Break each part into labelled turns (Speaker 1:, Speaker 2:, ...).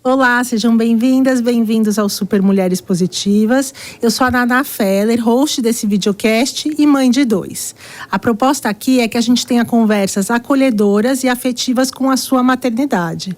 Speaker 1: Olá, sejam bem-vindas, bem-vindos ao Super Mulheres Positivas. Eu sou a Naná Feller, host desse videocast e mãe de 2. A proposta aqui é que a gente tenha conversas acolhedoras e afetivas com a sua maternidade.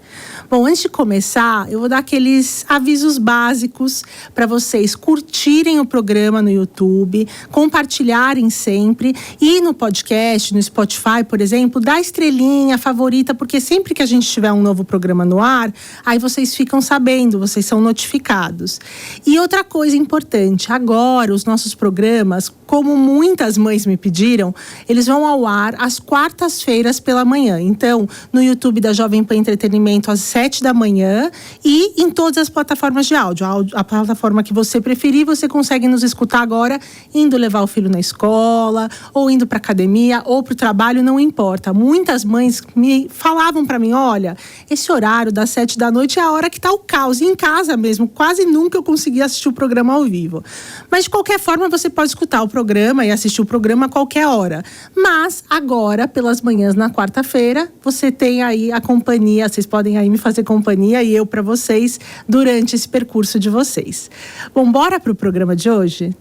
Speaker 1: Bom, antes de começar, eu vou dar aqueles avisos básicos para vocês curtirem o programa no YouTube, compartilharem sempre e no podcast, no Spotify, por exemplo, dá estrelinha, favorita, porque sempre que a gente tiver um novo programa no ar, aí vocês ficam sabendo, vocês são notificados. E outra coisa importante, agora os nossos programas, como muitas mães me pediram, eles vão ao ar às quartas-feiras pela manhã. Então, no YouTube da Jovem Pan Entretenimento às 7 da manhã e em todas as plataformas de áudio. A plataforma que você preferir, você consegue nos escutar agora indo levar o filho na escola, ou indo para academia, ou para o trabalho, não importa. Muitas mães me falavam para mim, olha, esse horário das 7 da noite é a hora que tá o caos. E em casa mesmo, quase nunca eu consegui assistir o programa ao vivo. Mas de qualquer forma, você pode escutar o programa e assistir o programa a qualquer hora. Mas agora, pelas manhãs na quarta-feira, você tem aí a companhia, vocês podem aí me fazer companhia e eu para vocês durante esse percurso de vocês. Bom, bora pro programa de hoje?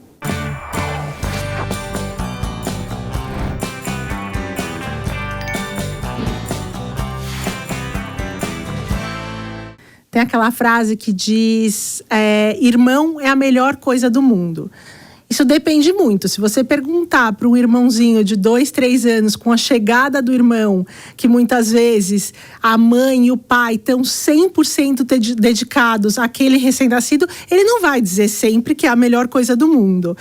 Speaker 1: Tem aquela frase que diz, irmão é a melhor coisa do mundo. Isso depende muito. Se você perguntar para um irmãozinho de 2, 3 anos, com a chegada do irmão, que muitas vezes a mãe e o pai estão 100% dedicados àquele recém-nascido, ele não vai dizer sempre que é a melhor coisa do mundo.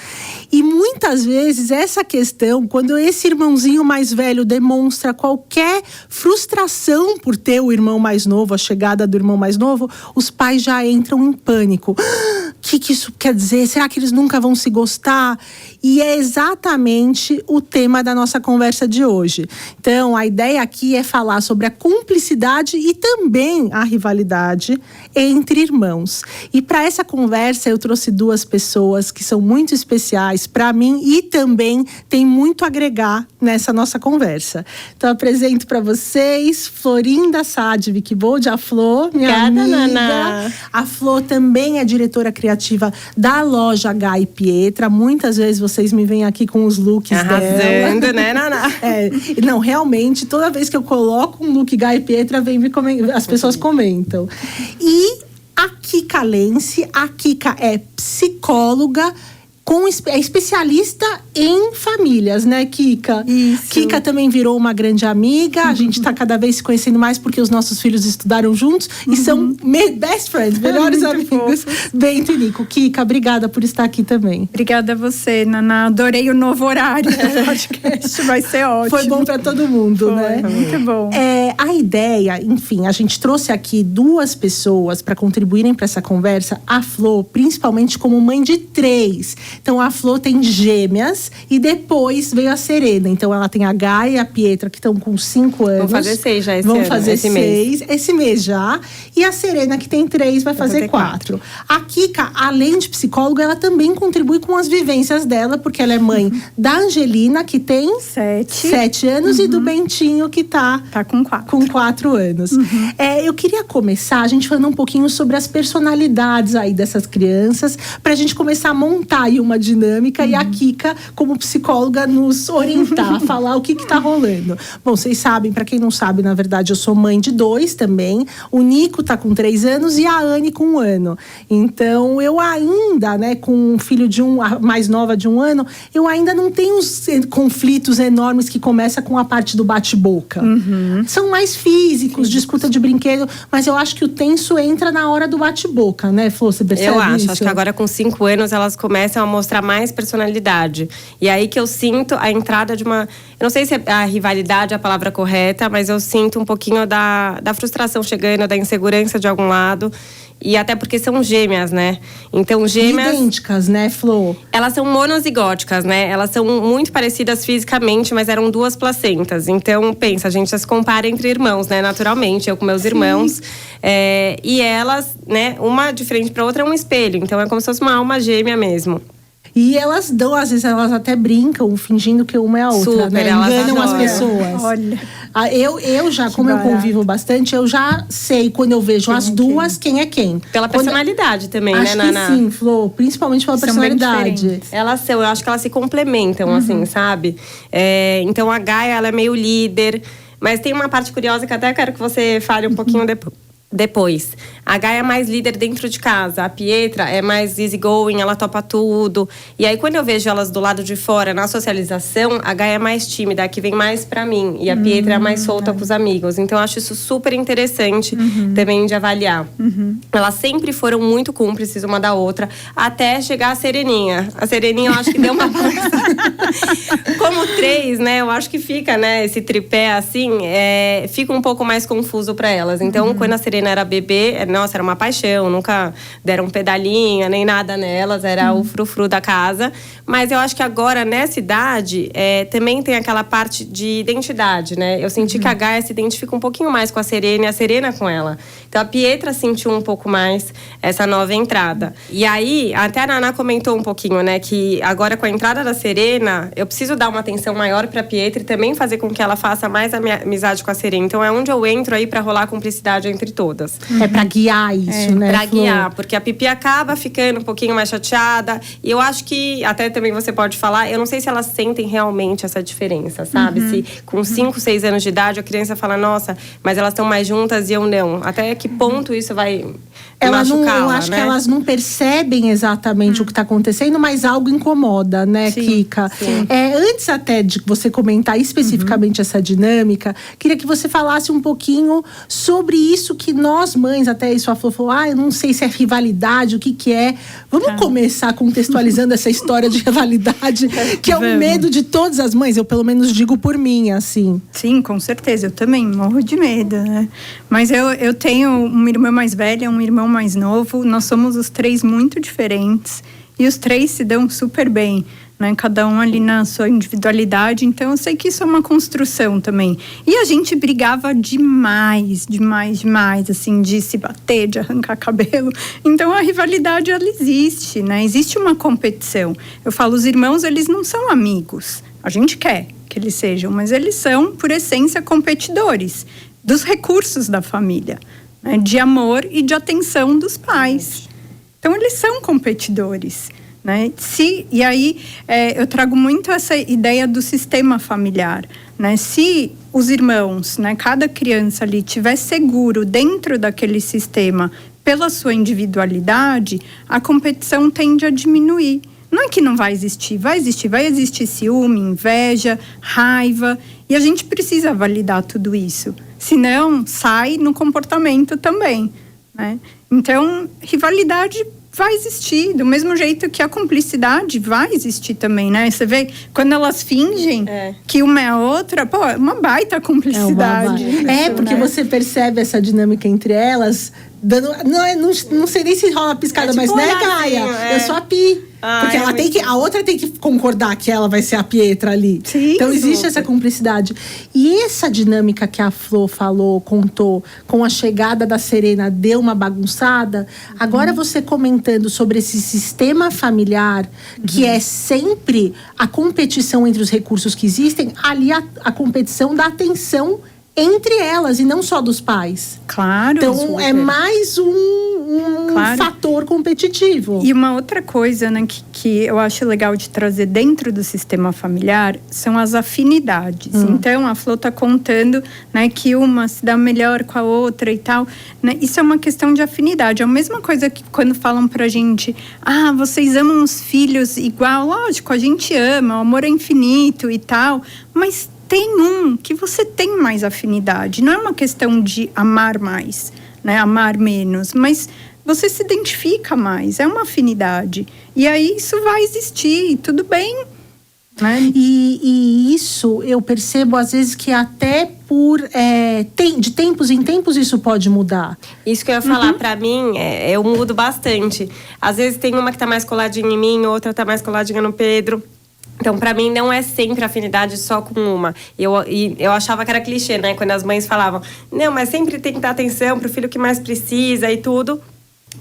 Speaker 1: E muitas vezes essa questão, quando esse irmãozinho mais velho demonstra qualquer frustração por ter o irmão mais novo, a chegada do irmão mais novo, os pais já entram em pânico. O que isso quer dizer? Será que eles nunca vão se gostar? E é exatamente o tema da nossa conversa de hoje. Então, a ideia aqui é falar sobre a cumplicidade e também a rivalidade entre irmãos. E para essa conversa, eu trouxe 2 pessoas que são muito especiais para mim e também tem muito a agregar nessa nossa conversa. Então, apresento para vocês Florinda Sadvik Bold, a Flor, minha amiga.
Speaker 2: Nana.
Speaker 1: A Flor também é diretora criativa da loja H e Pietra. Muitas vezes vocês me veem aqui com os looks
Speaker 2: arrasando,
Speaker 1: dela.
Speaker 2: né, Naná?
Speaker 1: Não, realmente, toda vez que eu coloco um look H e Pietra, as pessoas comentam. E a Kika Lense, a Kika é psicóloga, é especialista em famílias, né, Kika?
Speaker 2: Isso.
Speaker 1: Kika também virou uma grande amiga. A gente tá cada vez se conhecendo mais porque os nossos filhos estudaram juntos e são best friends, melhores amigos. Bento e Nico. Kika, obrigada por estar aqui também.
Speaker 3: Obrigada a você, Naná. Adorei o novo horário do podcast. Vai ser ótimo.
Speaker 1: Foi bom para todo mundo, né?
Speaker 3: Foi muito bom.
Speaker 1: A ideia, enfim, a gente trouxe aqui 2 pessoas para contribuírem para essa conversa. A Flor, principalmente como mãe de 3. Então, a Flor tem gêmeas e depois veio a Serena. Então, ela tem a Gaia e a Pietra, que estão com 5 anos.
Speaker 2: Vão fazer 6 já esse
Speaker 1: ano.
Speaker 2: Vão fazer
Speaker 1: esse 6. Esse mês já. E a Serena, que tem 3, vai fazer 4. A Kika, além de psicóloga, ela também contribui com as vivências dela, porque ela é mãe da Angelina, que tem 7 anos, e do Bentinho, que tá com 4 anos. Eu queria começar a gente falando um pouquinho sobre as personalidades aí dessas crianças, pra gente começar a montar aí uma dinâmica e a Kika, como psicóloga, nos orientar, falar o que tá rolando. Bom, vocês sabem, pra quem não sabe, na verdade, eu sou mãe de 2 também. O Nico tá com 3 anos e a Anne com 1 ano. Então, eu ainda, né, com um filho a mais nova de 1 ano, eu ainda não tenho os conflitos enormes que começa com a parte do bate-boca. São mais físicos, disputa de brinquedo, mas eu acho que o tenso entra na hora do bate-boca, né, Flor? Você percebe
Speaker 2: Eu acho.
Speaker 1: isso?
Speaker 2: Acho que agora com 5 anos elas começam a mostrar mais personalidade. E aí que eu sinto a entrada de uma... Eu não sei se a rivalidade é a palavra correta, mas eu sinto um pouquinho da frustração chegando, da insegurança de algum lado. E até porque são gêmeas, né? Então, gêmeas...
Speaker 1: idênticas, né, Flor?
Speaker 2: Elas são monozigóticas, né? Elas são muito parecidas fisicamente, mas eram 2 placentas. Então, pensa, a gente já se compara entre irmãos, né? Naturalmente, eu com meus irmãos. E elas, né? Uma de frente para outra é um espelho. Então, é como se fosse uma alma gêmea mesmo.
Speaker 1: E elas dão, às vezes elas até brincam, fingindo que uma é a outra,
Speaker 2: Super,
Speaker 1: né?
Speaker 2: elas
Speaker 1: Enganam as
Speaker 2: adoram.
Speaker 1: pessoas.
Speaker 3: Olha.
Speaker 1: Eu já, como eu convivo bastante, eu já sei quando eu vejo as duas, quem é quem.
Speaker 2: Pela personalidade também,
Speaker 1: Acho
Speaker 2: né,
Speaker 1: que
Speaker 2: Naná?
Speaker 1: sim, Flor. Principalmente pela
Speaker 3: São bem
Speaker 1: personalidade.
Speaker 3: diferentes.
Speaker 2: Elas são, eu acho que elas se complementam, assim, sabe? Então a Gaia, ela é meio líder. Mas tem uma parte curiosa que até quero que você fale um pouquinho depois. A Gaia é mais líder dentro de casa. A Pietra é mais easygoing, ela topa tudo. E aí, quando eu vejo elas do lado de fora, na socialização, a Gaia é mais tímida, a que vem mais pra mim. E a Pietra é mais solta com os amigos. Então, eu acho isso super interessante também de avaliar. Elas sempre foram muito cúmplices uma da outra, até chegar a Sereninha. A Sereninha, eu acho que deu uma Como três, né? Eu acho que fica, né? Esse tripé, assim, fica um pouco mais confuso pra elas. Então, quando a Serena era bebê, nossa, era uma paixão. Nunca deram pedalinha, nem nada nelas. Era o frufru da casa. Mas eu acho que agora, nessa idade, também tem aquela parte de identidade, né? Eu senti que a Gaia se identifica um pouquinho mais com a Serena e a Serena com ela. Então, a Pietra sentiu um pouco mais essa nova entrada. E aí, até a Naná comentou um pouquinho, né? Que agora, com a entrada da Serena, eu preciso dar uma atenção maior pra Pietra e também fazer com que ela faça mais amizade com a Serena. Então, é onde eu entro aí pra rolar a cumplicidade entre todas.
Speaker 1: É pra guiar isso, né,
Speaker 2: Pra
Speaker 1: Flor?
Speaker 2: guiar, porque a Pipi acaba ficando um pouquinho mais chateada. E eu acho que, até também você pode falar, eu não sei se elas sentem realmente essa diferença, sabe? Se com 5, 6 anos de idade a criança fala, nossa, mas elas estão mais juntas e eu não. Até que ponto isso vai machucá-la,
Speaker 1: eu acho
Speaker 2: né?
Speaker 1: que elas não percebem exatamente o que está acontecendo, mas algo incomoda, né, Kika? Antes até de você comentar especificamente essa dinâmica, queria que você falasse um pouquinho sobre isso que nós mães, até isso a Flor falou, eu não sei se é rivalidade, o que é. Vamos começar contextualizando essa história de rivalidade, que é o medo de todas as mães, eu pelo menos digo por mim, assim.
Speaker 3: Sim, com certeza. Eu também morro de medo, né? Mas eu tenho uma irmã mais velha, um irmão mais novo. Nós somos os três muito diferentes. E os três se dão super bem, né? Cada um ali na sua individualidade. Então, eu sei que isso é uma construção também. E a gente brigava demais, assim, de se bater, de arrancar cabelo. Então, a rivalidade, ela existe, né? Existe uma competição. Eu falo, os irmãos, eles não são amigos. A gente quer que eles sejam, mas eles são, por essência, competidores dos recursos da família, né? De amor e de atenção dos pais. Então, eles são competidores, né? E aí, eu trago muito essa ideia do sistema familiar, né? Se os irmãos, né, cada criança ali estiver seguro dentro daquele sistema pela sua individualidade, a competição tende a diminuir. Não é que não vai existir, vai existir ciúme, inveja, raiva, e a gente precisa validar tudo isso. Senão, sai no comportamento também, né? Então, rivalidade vai existir, do mesmo jeito que a cumplicidade vai existir também, né? Você vê, quando elas fingem que uma é a outra, pô, é uma baita cumplicidade.
Speaker 1: Porque você percebe essa dinâmica entre elas, dando, não sei nem se rola piscada,
Speaker 2: tipo,
Speaker 1: mas né, Gaia? Eu sou a Pi. Porque ela tem que, a outra tem que concordar que ela vai ser a Pietra ali.
Speaker 3: Sim,
Speaker 1: então existe essa cumplicidade. E essa dinâmica que a Flor falou, contou, com a chegada da Serena, deu uma bagunçada. Agora você comentando sobre esse sistema familiar, que é sempre a competição entre os recursos que existem, ali a competição da atenção entre elas e não só dos pais.
Speaker 3: Claro.
Speaker 1: Então é mais um fator competitivo.
Speaker 3: E uma outra coisa, né, que eu acho legal de trazer dentro do sistema familiar são as afinidades. Então a Flor está contando, né, que uma se dá melhor com a outra e tal, né? Isso é uma questão de afinidade. É a mesma coisa que quando falam pra gente, vocês amam os filhos igual, lógico, a gente ama, o amor é infinito e tal, mas tem um que você tem mais afinidade. Não é uma questão de amar mais, né? Amar menos, mas você se identifica mais. É uma afinidade. E aí isso vai existir, tudo bem, né?
Speaker 1: E isso eu percebo às vezes que até de tempos em tempos isso pode mudar.
Speaker 2: Isso que eu ia falar, pra mim, eu mudo bastante. Às vezes tem uma que tá mais coladinha em mim, outra tá mais coladinha no Pedro. Então, pra mim, não é sempre afinidade só com uma. Eu achava que era clichê, né? Quando as mães falavam, não, mas sempre tem que dar atenção pro filho que mais precisa e tudo.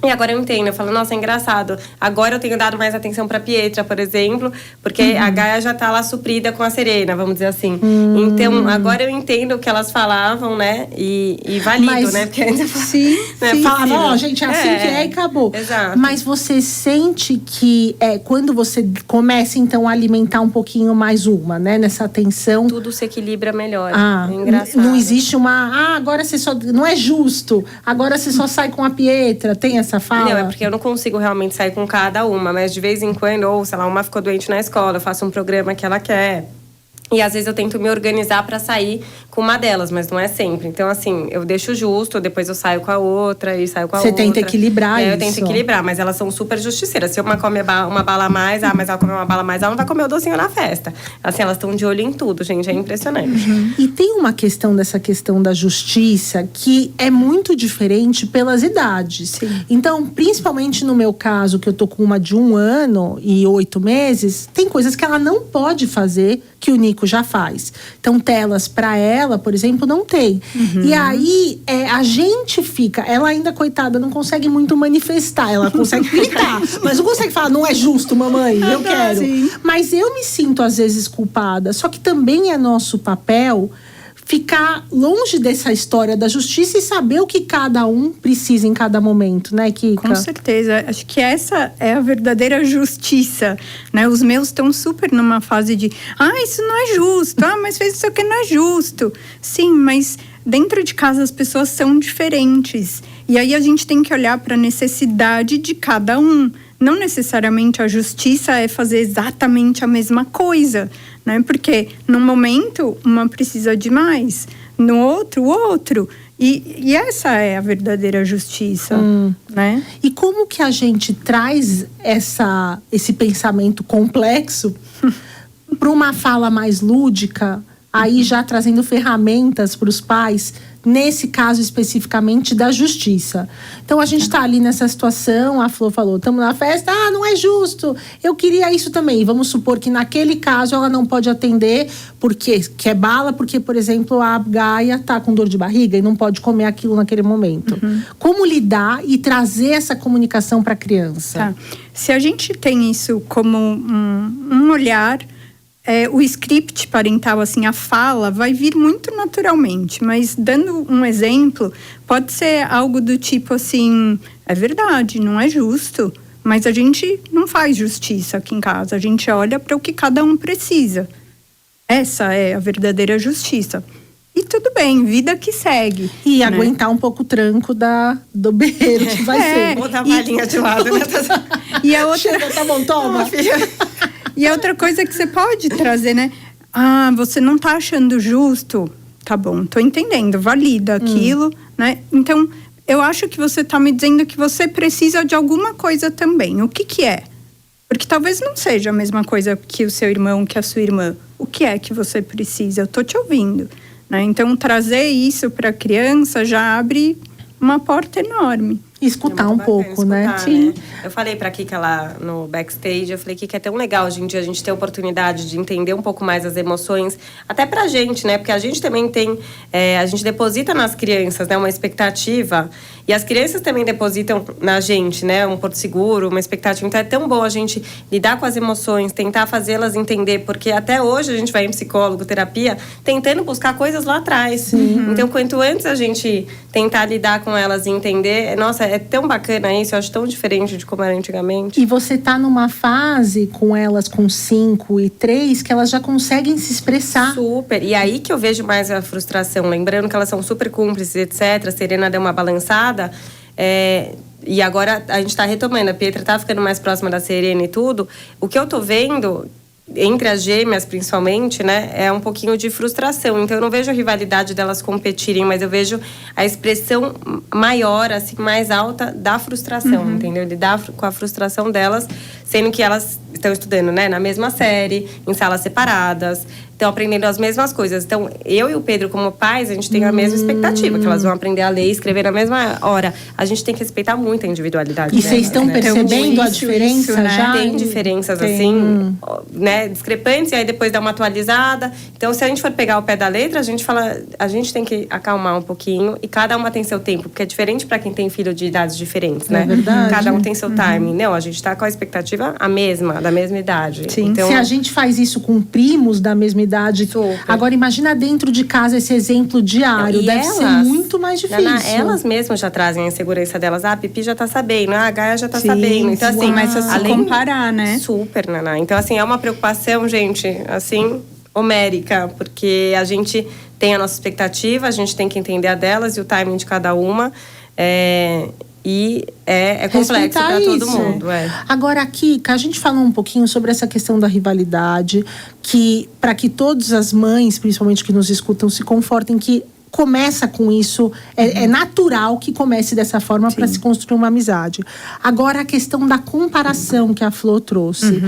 Speaker 2: E agora eu entendo, eu falo, nossa, é engraçado. Agora eu tenho dado mais atenção pra Pietra, por exemplo, porque a Gaia já tá lá suprida com a Serena, vamos dizer assim. Então, agora eu entendo o que elas falavam, né? E valido, né? Porque ainda
Speaker 3: sim,
Speaker 1: falava, ó, gente, é assim que é e acabou.
Speaker 2: Exato.
Speaker 1: Mas você sente que quando você começa, então, a alimentar um pouquinho mais uma, né? Nessa atenção.
Speaker 2: Tudo se equilibra melhor. É engraçado.
Speaker 1: Não existe agora você só. Não é justo. Agora você só sai com a Pietra. Tem essa fala?
Speaker 2: Não, é porque eu não consigo realmente sair com cada uma, mas de vez em quando, ou sei lá, uma ficou doente na escola, eu faço um programa que ela quer. E às vezes eu tento me organizar pra sair com uma delas, mas não é sempre. Então, assim, eu deixo justo, depois eu saio com a outra e saio com a outra.
Speaker 1: Você tenta equilibrar isso.
Speaker 2: Eu tento equilibrar, mas elas são super justiceiras. Se uma come uma bala a mais, mas ela come uma bala a mais, ela não vai comer o docinho na festa. Assim, elas estão de olho em tudo, gente, é impressionante.
Speaker 1: E tem uma questão dessa questão da justiça que é muito diferente pelas idades.
Speaker 3: Sim.
Speaker 1: Então, principalmente no meu caso, que eu tô com uma de 1 ano e 8 meses, tem coisas que ela não pode fazer que o Nico já faz. Então, telas para ela, por exemplo, não tem. E aí, a gente fica... Ela ainda, coitada, não consegue muito manifestar. Ela consegue gritar, mas não consegue falar, não é justo, mamãe, eu quero.
Speaker 3: Sim.
Speaker 1: Mas eu me sinto, às vezes, culpada. Só que também é nosso papel ficar longe dessa história da justiça e saber o que cada um precisa em cada momento, né, Kika?
Speaker 3: Com certeza. Acho que essa é a verdadeira justiça, né? Os meus estão super numa fase de isso não é justo. Mas fez isso aqui, não é justo. Sim, mas dentro de casa as pessoas são diferentes. E aí a gente tem que olhar para a necessidade de cada um. Não necessariamente a justiça é fazer exatamente a mesma coisa, né? Porque no momento uma precisa de mais, no outro, o outro. E essa é a verdadeira justiça, né?
Speaker 1: E como que a gente traz esse pensamento complexo para uma fala mais lúdica, aí já trazendo ferramentas para os pais, nesse caso especificamente da justiça. Então a gente está ali nessa situação, a Flor falou, estamos na festa, não é justo, eu queria isso também. Vamos supor que naquele caso ela não pode atender porque quer bala, porque, por exemplo, a Gaia está com dor de barriga e não pode comer aquilo naquele momento. Como lidar e trazer essa comunicação para a criança?
Speaker 3: Tá. Se a gente tem isso como um olhar, o script parental, assim, a fala vai vir muito naturalmente, mas dando um exemplo, pode ser algo do tipo assim, é verdade, não é justo, mas a gente não faz justiça aqui em casa, a gente olha para o que cada um precisa. Essa é a verdadeira justiça. E tudo bem, vida que segue.
Speaker 1: E né? Aguentar um pouco o tranco do berreiro que vai ser.
Speaker 2: Ou da valinha de lado, né?
Speaker 3: E a outra...
Speaker 1: Chega, tá bom, toma, filha.
Speaker 3: E a outra coisa que você pode trazer, né? Você não tá achando justo? Tá bom, tô entendendo, valida aquilo, né? Então, eu acho que você tá me dizendo que você precisa de alguma coisa também. O que é? Porque talvez não seja a mesma coisa que o seu irmão, que a sua irmã. O que é que você precisa? Eu tô te ouvindo, né? Então, trazer isso para a criança já abre uma porta enorme.
Speaker 1: Escutar um pouco, né?
Speaker 2: Sim. Né? Eu falei pra Kika lá no backstage, eu falei, Kika, é tão legal hoje em dia a gente ter a oportunidade de entender um pouco mais as emoções, até pra gente, né? Porque a gente também tem, a gente deposita nas crianças, né, uma expectativa, e as crianças também depositam na gente, né, um porto seguro, uma expectativa. Então é tão bom a gente lidar com as emoções, tentar fazê-las entender, porque até hoje a gente vai em psicólogo, terapia, tentando buscar coisas lá atrás. Então, quanto antes a gente tentar lidar com elas e entender, nossa, é tão bacana isso, eu acho tão diferente de como era antigamente.
Speaker 1: E você tá numa fase com elas com 5 e 3 que elas já conseguem se expressar.
Speaker 2: Super. E aí que eu vejo mais a frustração. Lembrando que elas são super cúmplices, etc. A Serena deu uma balançada. E agora a gente tá retomando. A Pietra tá ficando mais próxima da Serena e tudo. O que eu tô vendo... entre as gêmeas, principalmente, né, é um pouquinho de frustração. Então, eu não vejo a rivalidade delas competirem, mas eu vejo a expressão maior, assim, mais alta da frustração, entendeu? Lidar com a frustração delas, sendo que elas estão estudando, né, na mesma série, em salas separadas, estão aprendendo as mesmas coisas. Então, eu e o Pedro, como pais, a gente tem a mesma expectativa, que elas vão aprender a ler e escrever na mesma hora. A gente tem que respeitar muito a individualidade delas.
Speaker 1: E vocês estão percebendo a diferença
Speaker 3: né?
Speaker 1: já?
Speaker 2: Tem diferenças, assim, né, discrepantes, e aí depois dá uma atualizada. Então, se a gente for pegar o pé da letra, a gente tem que acalmar um pouquinho, e cada uma tem seu tempo, porque é diferente para quem tem filho de idades diferentes, né?
Speaker 1: É verdade.
Speaker 2: Cada um tem seu timing. Não, a gente tá com a expectativa a mesma, da mesma idade.
Speaker 3: Sim.
Speaker 2: Então,
Speaker 1: Se a gente faz isso com primos da mesma idade,
Speaker 2: Super.
Speaker 1: agora imagina dentro de casa esse exemplo diário,
Speaker 2: e
Speaker 1: deve ser
Speaker 2: elas,
Speaker 1: muito mais difícil.
Speaker 2: Naná, elas mesmas já trazem a insegurança delas. A Pipi já tá sabendo, a Gaia já tá
Speaker 3: Sim,
Speaker 2: sabendo. Então, assim,
Speaker 3: começa a se comparar, né?
Speaker 2: Super, Naná. Então, assim, é uma preocupação, gente, assim, homérica, porque a gente tem a nossa expectativa, a gente tem que entender a delas e o timing de cada uma. E é complexo para todo mundo.
Speaker 1: Agora, Kika, a gente falou um pouquinho sobre essa questão da rivalidade, que para que todas as mães, principalmente que nos escutam, se confortem que começa com isso, é natural que comece dessa forma para se construir uma amizade. Agora, a questão da comparação que a Flor trouxe.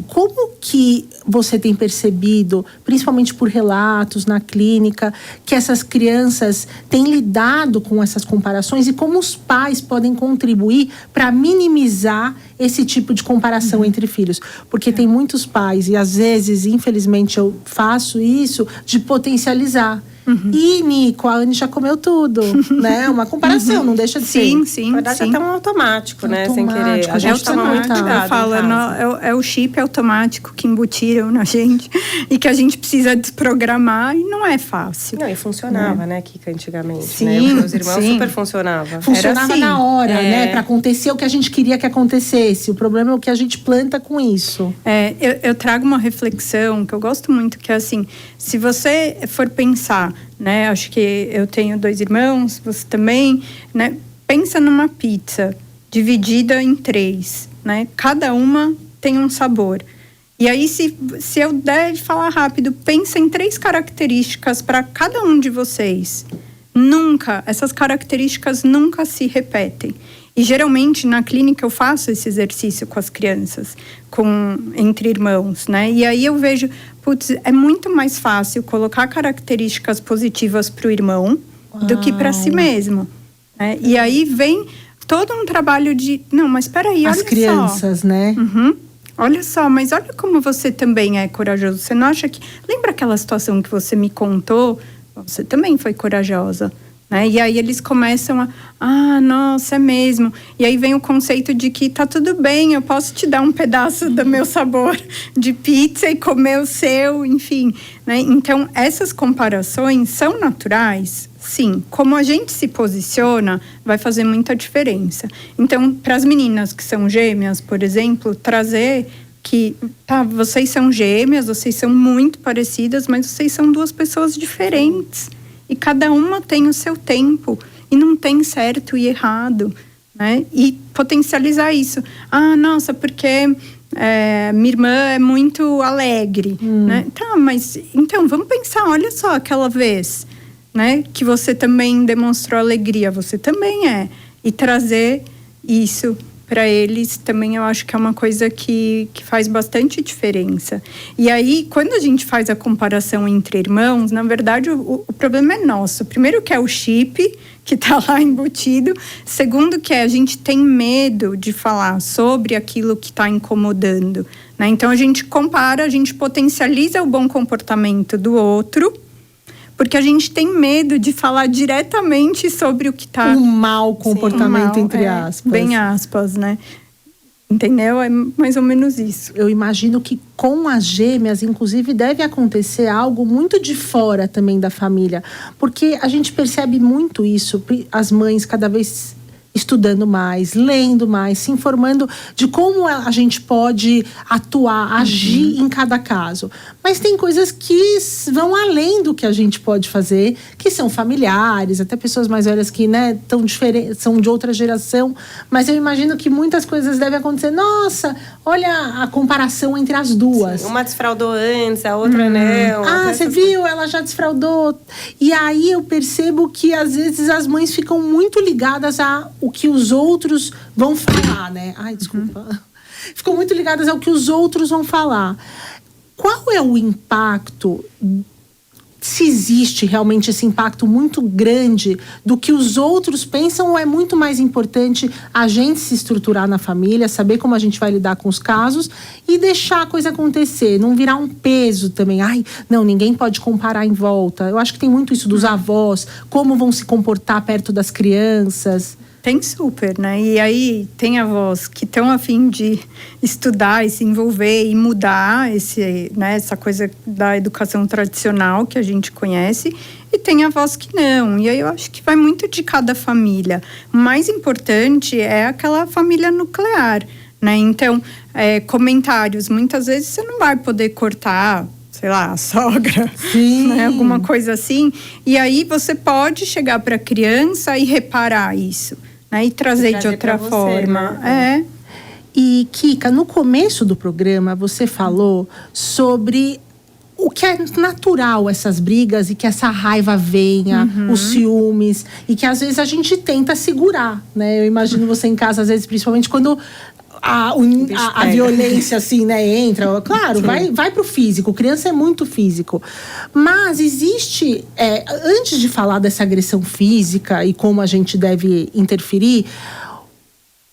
Speaker 1: Como que você tem percebido, principalmente por relatos na clínica, que essas crianças têm lidado com essas comparações e como os pais podem contribuir para minimizar esse tipo de comparação entre filhos? Porque tem muitos pais, e às vezes, infelizmente, eu faço isso, de potencializar. E, Nico, a Anne já comeu tudo, né? Uma comparação, não deixa de ser.
Speaker 3: Sim.
Speaker 2: Na verdade, é até um automático, né? Sem querer. A gente toma muito cuidado.
Speaker 3: Eu falo, é o chip automático que embutiram na gente e que a gente precisa desprogramar, e não é fácil.
Speaker 2: Não, e funcionava, né, Kika, antigamente.
Speaker 3: Sim,
Speaker 2: né? Os meus irmãos super funcionava.
Speaker 1: Funcionava
Speaker 3: assim,
Speaker 1: na hora, né? Para acontecer o que a gente queria que acontecesse. O problema é o que a gente planta com isso.
Speaker 3: Eu trago uma reflexão que eu gosto muito, que é assim, se você for pensar, né? Acho que eu tenho 2 irmãos, você também, né? Pensa numa pizza dividida em 3, né? Cada uma tem um sabor. E aí, se eu der de falar rápido, pensa em 3 características para cada um de vocês. Essas características nunca se repetem. E geralmente na clínica eu faço esse exercício com as crianças, entre irmãos, né? E aí eu vejo, é muito mais fácil colocar características positivas para o irmão do que para si mesmo, né? E aí vem todo um trabalho de, não, mas espera aí, olha só.
Speaker 1: As crianças, né?
Speaker 3: Olha só, mas olha como você também é corajoso. Você não acha que... Lembra aquela situação que você me contou? Você também foi corajosa, né? E aí eles começam nossa, é mesmo. E aí vem o conceito de que tá tudo bem, eu posso te dar um pedaço do meu sabor de pizza e comer o seu, enfim, né? Então, essas comparações são naturais? Sim. Como a gente se posiciona vai fazer muita diferença. Então, para as meninas que são gêmeas, por exemplo, trazer que, vocês são gêmeas, vocês são muito parecidas, mas vocês são 2 pessoas diferentes. E cada uma tem o seu tempo. E não tem certo e errado, né? E potencializar isso. Nossa, porque minha irmã é muito alegre, né? Tá, mas então vamos pensar, olha só, aquela vez, né? Que você também demonstrou alegria, você também é. E trazer isso para eles também eu acho que é uma coisa que faz bastante diferença. E aí, quando a gente faz a comparação entre irmãos, na verdade, o problema é nosso. Primeiro que é o chip, que está lá embutido. Segundo que a gente tem medo de falar sobre aquilo que está incomodando, né? Então, a gente compara, a gente potencializa o bom comportamento do outro, porque a gente tem medo de falar diretamente sobre o que está...
Speaker 1: Um mau comportamento, entre aspas.
Speaker 3: Bem aspas, né? Entendeu? É mais ou menos isso.
Speaker 1: Eu imagino que com as gêmeas, inclusive, deve acontecer algo muito de fora também da família. Porque a gente percebe muito isso, as mães cada vez estudando mais, lendo mais, se informando de como a gente pode atuar, agir em cada caso. Mas tem coisas que vão além do que a gente pode fazer, que são familiares, até pessoas mais velhas que, né, são de outra geração. Mas eu imagino que muitas coisas devem acontecer. Nossa, olha a comparação entre as 2.
Speaker 2: Sim, uma desfraudou antes, a outra não.
Speaker 1: Você viu? Ela já desfraudou. E aí eu percebo que, às vezes, as mães ficam muito ligadas a o que os outros vão falar, né? Ai, desculpa. ficam muito ligadas ao que os outros vão falar. Qual é o impacto, se existe realmente esse impacto muito grande do que os outros pensam, ou é muito mais importante a gente se estruturar na família, saber como a gente vai lidar com os casos e deixar a coisa acontecer, não virar um peso também. Ai, não, ninguém pode comparar em volta. Eu acho que tem muito isso dos avós, como vão se comportar perto das crianças.
Speaker 3: Tem super, né? E aí tem avós que estão a fim de estudar e se envolver e mudar essa coisa da educação tradicional que a gente conhece, e tem avós que não. E aí eu acho que vai muito de cada família. O mais importante é aquela família nuclear, né? Então, comentários, muitas vezes você não vai poder cortar, sei lá, a sogra, né? Alguma coisa assim. E aí você pode chegar para a criança e reparar isso, né? E trazer de outra forma.
Speaker 2: Né?
Speaker 1: E, Kika, no começo do programa, você falou sobre o que é natural, essas brigas, e que essa raiva venha, os ciúmes, e que às vezes a gente tenta segurar, né? Eu imagino você em casa, às vezes, principalmente quando a violência, assim, né, entra. Claro, vai pro físico. Criança é muito físico. Mas existe, antes de falar dessa agressão física e como a gente deve interferir,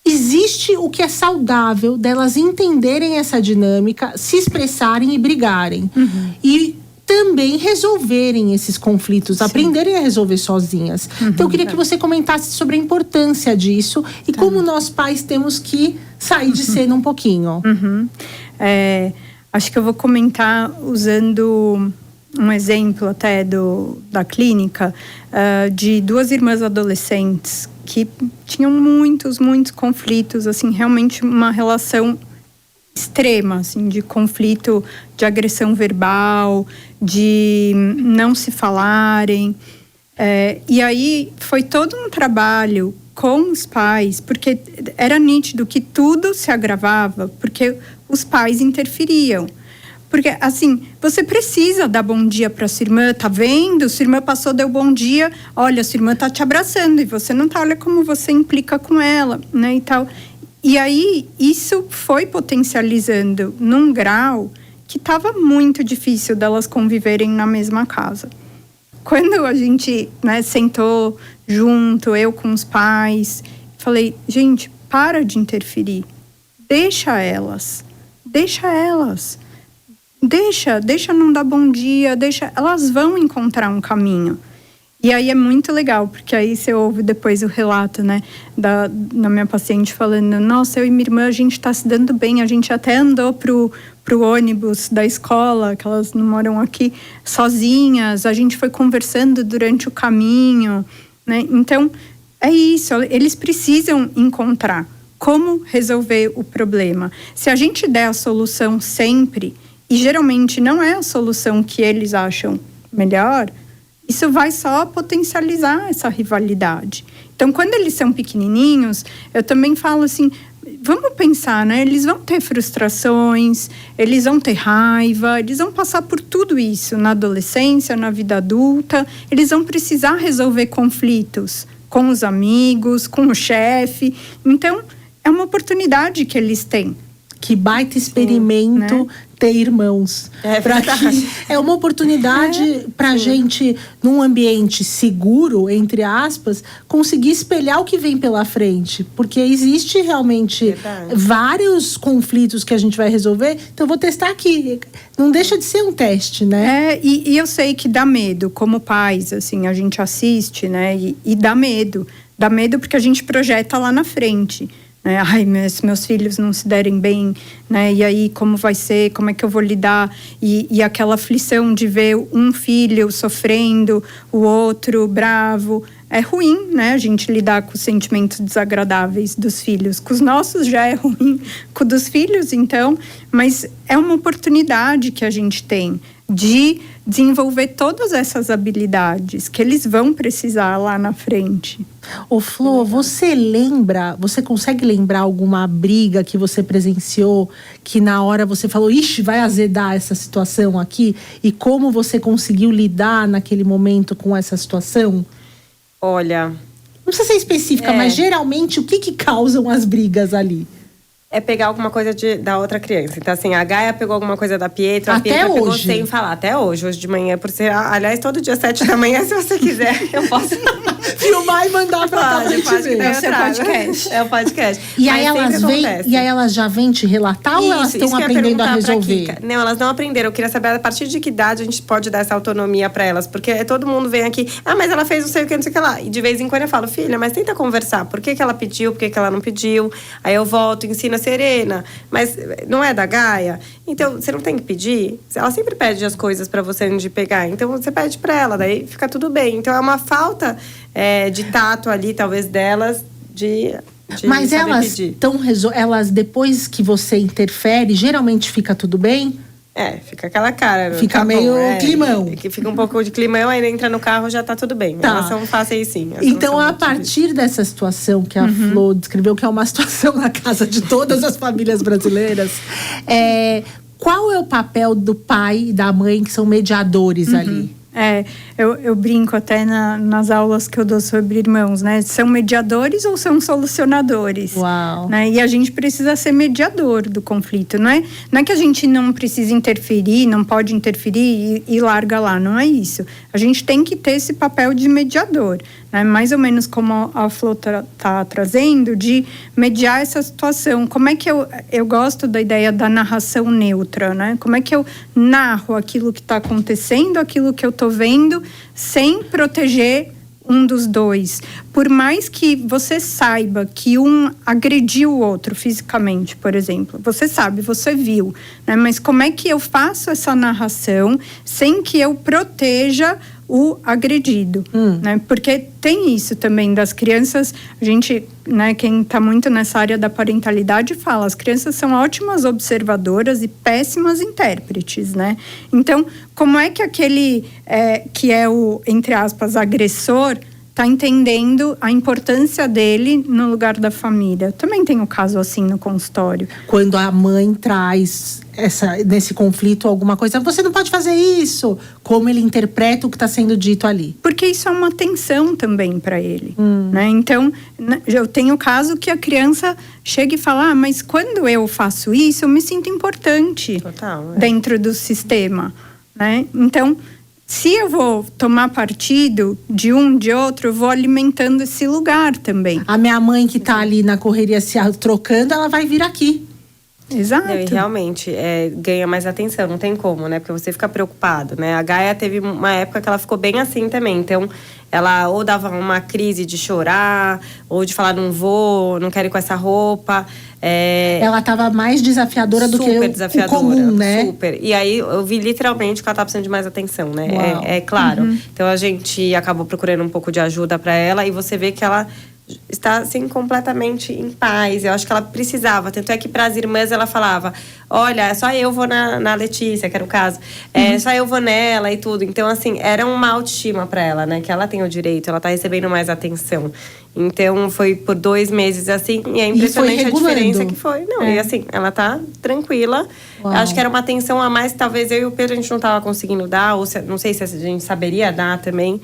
Speaker 1: existe o que é saudável delas entenderem essa dinâmica, se expressarem e brigarem. E também resolverem esses conflitos, aprenderem a resolver sozinhas. Então eu queria que você comentasse sobre a importância disso e como nós pais temos que sair de cena um pouquinho.
Speaker 3: Acho que eu vou comentar usando um exemplo até da clínica, de duas irmãs adolescentes que tinham muitos conflitos, assim, realmente uma relação extrema, assim, de conflito, de agressão verbal, de não se falarem. E aí foi todo um trabalho com os pais, porque era nítido que tudo se agravava, porque os pais interferiam. Porque, assim, você precisa dar bom dia para sua irmã, tá vendo? Sua irmã passou, deu bom dia, olha, sua irmã tá te abraçando, e você não tá, olha como você implica com ela, né, e tal. E aí, isso foi potencializando num grau que estava muito difícil delas conviverem na mesma casa. Quando a gente, né, sentou junto, eu com os pais, falei, gente, para de interferir. Deixa elas. Deixa não dar bom dia, elas vão encontrar um caminho. E aí é muito legal, porque aí você ouve depois o relato, né, da minha paciente falando, nossa, eu e minha irmã, a gente tá se dando bem, a gente até andou pro ônibus da escola, que elas não moram aqui, sozinhas, a gente foi conversando durante o caminho, né? Então, é isso, eles precisam encontrar como resolver o problema. Se a gente der a solução sempre, e geralmente não é a solução que eles acham melhor, isso vai só potencializar essa rivalidade. Então, quando eles são pequenininhos, eu também falo assim, vamos pensar, né? Eles vão ter frustrações, eles vão ter raiva, eles vão passar por tudo isso na adolescência, na vida adulta. Eles vão precisar resolver conflitos com os amigos, com o chefe. Então, é uma oportunidade que eles têm.
Speaker 1: Que baita experimento, né? Ter irmãos. É uma oportunidade pra gente, num ambiente seguro, entre aspas, conseguir espelhar o que vem pela frente. Porque existe realmente vários conflitos que a gente vai resolver. Então, eu vou testar aqui. Não deixa de ser um teste, né?
Speaker 3: E eu sei que dá medo. Como pais, assim, a gente assiste, né? E dá medo. Dá medo porque a gente projeta lá na frente. Ai, meus filhos não se derem bem, né? E aí, como vai ser? Como é que eu vou lidar? E aquela aflição de ver um filho sofrendo, o outro bravo. É ruim, né? A gente lidar com os sentimentos desagradáveis dos filhos. Com os nossos já é ruim, com os dos filhos, então. Mas é uma oportunidade que a gente tem de desenvolver todas essas habilidades que eles vão precisar lá na frente.
Speaker 1: Ô Flor, você consegue lembrar alguma briga que você presenciou, que na hora você falou, ixi, vai azedar essa situação aqui? E como você conseguiu lidar naquele momento com essa situação?
Speaker 2: Olha...
Speaker 1: Não precisa ser específica, mas geralmente o que causam as brigas ali?
Speaker 2: é pegar alguma coisa da outra criança. Então, assim, a Gaia pegou alguma coisa da Pietra, a Pietra pegou sem falar. Até hoje de manhã, por ser… Aliás, todo dia 7 da manhã, se você quiser, eu posso…
Speaker 1: filmar e mandar pra cá.
Speaker 3: É o seu podcast.
Speaker 2: É o podcast.
Speaker 1: E aí elas já vêm te relatar ou elas estão aprendendo a resolver?
Speaker 2: Não, elas não aprenderam. Eu queria saber a partir de que idade a gente pode dar essa autonomia pra elas. Porque todo mundo vem aqui, mas ela fez não sei o que, não sei o que lá. E de vez em quando eu falo, filha, mas tenta conversar. Por que ela pediu, por que ela não pediu? Aí eu volto, ensino a Serena. Mas não é da Gaia? Então, você não tem que pedir. Ela sempre pede as coisas pra você antes de pegar. Então, você pede pra ela, daí fica tudo bem. Então, é uma falta de tato ali, talvez, delas, de
Speaker 1: mas
Speaker 2: pedir.
Speaker 1: Elas, depois que você interfere, geralmente fica tudo bem?
Speaker 2: Fica aquela cara.
Speaker 1: Fica meio climão.
Speaker 2: Que fica um pouco de climão, aí entra no carro, já tá tudo bem.
Speaker 1: Tá.
Speaker 2: Elas são fáceis, sim.
Speaker 1: Então, a partir dessa situação que a Flor descreveu, que é uma situação na casa de todas as famílias brasileiras, qual é o papel do pai e da mãe, que são mediadores ali?
Speaker 3: Eu brinco até nas aulas que eu dou sobre irmãos, né? São mediadores ou são solucionadores?
Speaker 1: Uau!
Speaker 3: Né? E a gente precisa ser mediador do conflito, não é que a gente não precisa interferir, não pode interferir e larga lá, não é isso. A gente tem que ter esse papel de mediador, né? Mais ou menos como a Flor tá trazendo, de mediar essa situação. Como é que eu gosto da ideia da narração neutra, né? Como é que eu narro aquilo que está acontecendo, aquilo que eu tô vendo, sem proteger um dos dois. Por mais que você saiba que um agrediu o outro fisicamente, por exemplo. Você sabe, você viu, né? Mas como é que eu faço essa narração sem que eu proteja o agredido, né? Porque tem isso também das crianças, a gente, né, quem está muito nessa área da parentalidade fala, as crianças são ótimas observadoras e péssimas intérpretes, né? Então, como é que aquele que é o, entre aspas, agressor, está entendendo a importância dele no lugar da família? Também tem um caso assim no consultório.
Speaker 1: Quando a mãe traz nesse conflito alguma coisa, você não pode fazer isso. Como ele interpreta o que está sendo dito ali?
Speaker 3: Porque isso é uma tensão também para ele, né? Então, eu tenho o caso que a criança chega e fala, mas quando eu faço isso, eu me sinto importante.
Speaker 2: Total,
Speaker 3: dentro do sistema, né? Então, se eu vou tomar partido de um, de outro, eu vou alimentando esse lugar também.
Speaker 1: A minha mãe que está ali na correria se trocando, ela vai vir aqui.
Speaker 3: Exato.
Speaker 2: E realmente ganha mais atenção, não tem como, né? Porque você fica preocupado, né? A Gaia teve uma época que ela ficou bem assim também. Então, ela ou dava uma crise de chorar, ou de falar, não vou, não quero ir com essa roupa.
Speaker 1: Ela estava mais desafiadora do que o comum, né?
Speaker 2: Super. E aí, eu vi literalmente que ela estava precisando de mais atenção, né? É claro. Então, a gente acabou procurando um pouco de ajuda para ela. E você vê que ela está, assim, completamente em paz. Eu acho que ela precisava. Tanto é que para as irmãs ela falava, olha, só eu vou na Letícia, que era o caso. Só eu vou nela e tudo. Então, assim, era uma autoestima para ela, né? Que ela tem o direito, ela tá recebendo mais atenção. Então, foi por 2 meses, assim. E é impressionante a diferença que foi. Não, e assim, ela tá tranquila. Acho que era uma atenção a mais, talvez eu e o Pedro a gente não tava conseguindo dar. Ou não sei se a gente saberia dar também.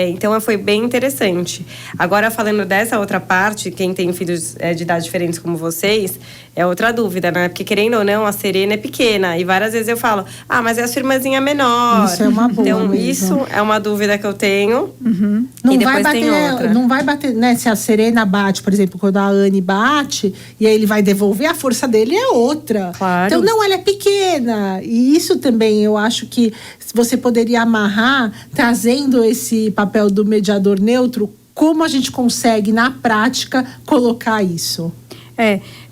Speaker 2: Então foi bem interessante. Agora, falando dessa outra parte, quem tem filhos de idade diferentes como vocês, é outra dúvida, né? Porque, querendo ou não, a Serena é pequena. E várias vezes eu falo, mas é a sua irmãzinha menor.
Speaker 1: Isso é uma boa.
Speaker 2: Então,
Speaker 1: mesmo.
Speaker 2: Isso é uma dúvida que eu tenho.
Speaker 1: Não
Speaker 2: e depois tem outra.
Speaker 1: Não vai bater, né? Se a Serena bate, por exemplo, quando a Anne bate, e aí ele vai devolver, a força dele é outra.
Speaker 3: Claro.
Speaker 1: Então, não, ela é pequena. E isso também, eu acho que você poderia amarrar, trazendo esse papel do mediador neutro, como a gente consegue, na prática, colocar isso?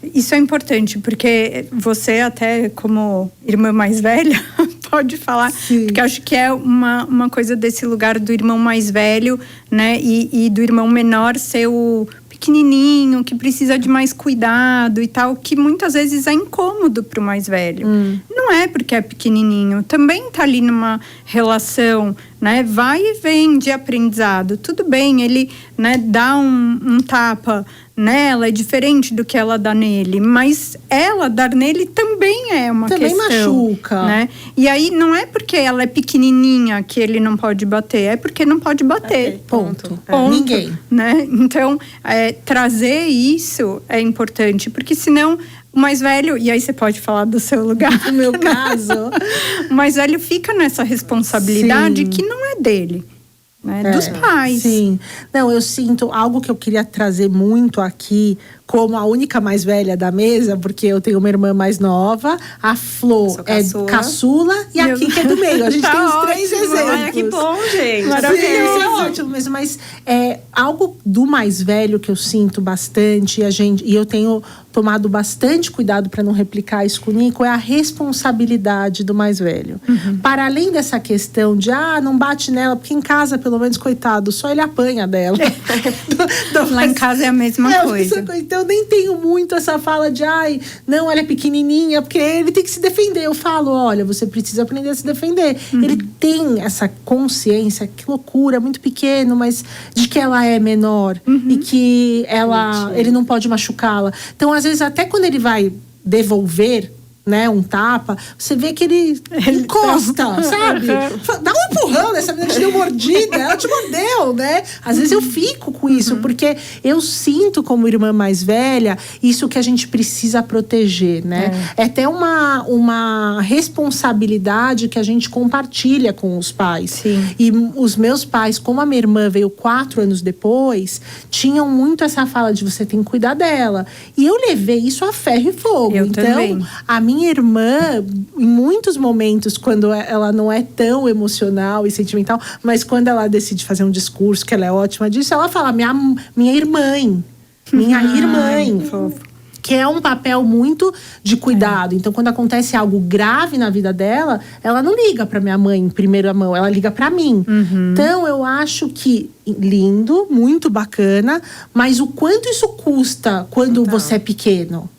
Speaker 3: Isso é importante, porque você até, como irmã mais velha, pode falar. Sim. Porque acho que é uma coisa desse lugar do irmão mais velho, né? E do irmão menor ser o pequenininho, que precisa de mais cuidado e tal, que muitas vezes é incômodo para o mais velho. Não é porque é pequenininho, também tá ali numa relação, né, vai e vem de aprendizado. Tudo bem, ele, né, dá um tapa nela é diferente do que ela dá nele, mas ela dar nele também é uma
Speaker 1: também
Speaker 3: questão.
Speaker 1: Machuca.
Speaker 3: Né? E aí não é porque ela é pequenininha que ele não pode bater, é porque não pode bater.
Speaker 1: Ponto.
Speaker 3: Ninguém. Né? Então, trazer isso é importante, porque senão o mais velho, e aí você pode falar do seu lugar.
Speaker 1: No meu caso.
Speaker 3: O mais velho fica nessa responsabilidade
Speaker 1: Sim.
Speaker 3: que não é dele. Né? Dos pais.
Speaker 1: Sim. Não, eu sinto algo que eu queria trazer muito aqui, como a única mais velha da mesa, porque eu tenho uma irmã mais nova, a Flor é caçula e a Kika é do meio. A gente tem os 3 exemplos.
Speaker 2: Olha, que bom, gente.
Speaker 1: Maravilhoso. Sim, é ótimo mesmo. Mas algo do mais velho que eu sinto bastante, e eu tenho tomado bastante cuidado para não replicar isso com o Nico, é a responsabilidade do mais velho. Para além dessa questão de, não bate nela, porque em casa, pelo menos, coitado, só ele apanha dela.
Speaker 3: Lá em casa é a mesma coisa.
Speaker 1: Então, nem tenho muito essa fala de, não, ela é pequenininha, porque ele tem que se defender. Eu falo, olha, você precisa aprender a se defender. Ele tem essa consciência, que loucura, muito pequeno, mas de que ela é menor e que ele não pode machucá-la. Então, às vezes, até quando ele vai devolver, né, um tapa, você vê que ele encosta, sabe? Dá um empurrão nessa menina, te deu mordida, ela te mordeu, né? Às vezes eu fico com isso, porque eu sinto como irmã mais velha, isso que a gente precisa proteger, né? É até uma responsabilidade que a gente compartilha com os pais.
Speaker 3: Sim.
Speaker 1: E os meus pais, como a minha irmã veio 4 anos depois, tinham muito essa fala de você tem que cuidar dela. E eu levei isso a ferro e fogo.
Speaker 3: Eu
Speaker 1: então,
Speaker 3: também.
Speaker 1: A minha irmã, em muitos momentos, quando ela não é tão emocional e sentimental, mas quando ela decide fazer um discurso, que ela é ótima disso, ela fala, minha irmã. Que é um papel muito de cuidado. Então, quando acontece algo grave na vida dela, ela não liga pra minha mãe em primeira mão, ela liga pra mim. Então, eu acho que lindo, muito bacana, mas o quanto isso custa quando você é pequeno?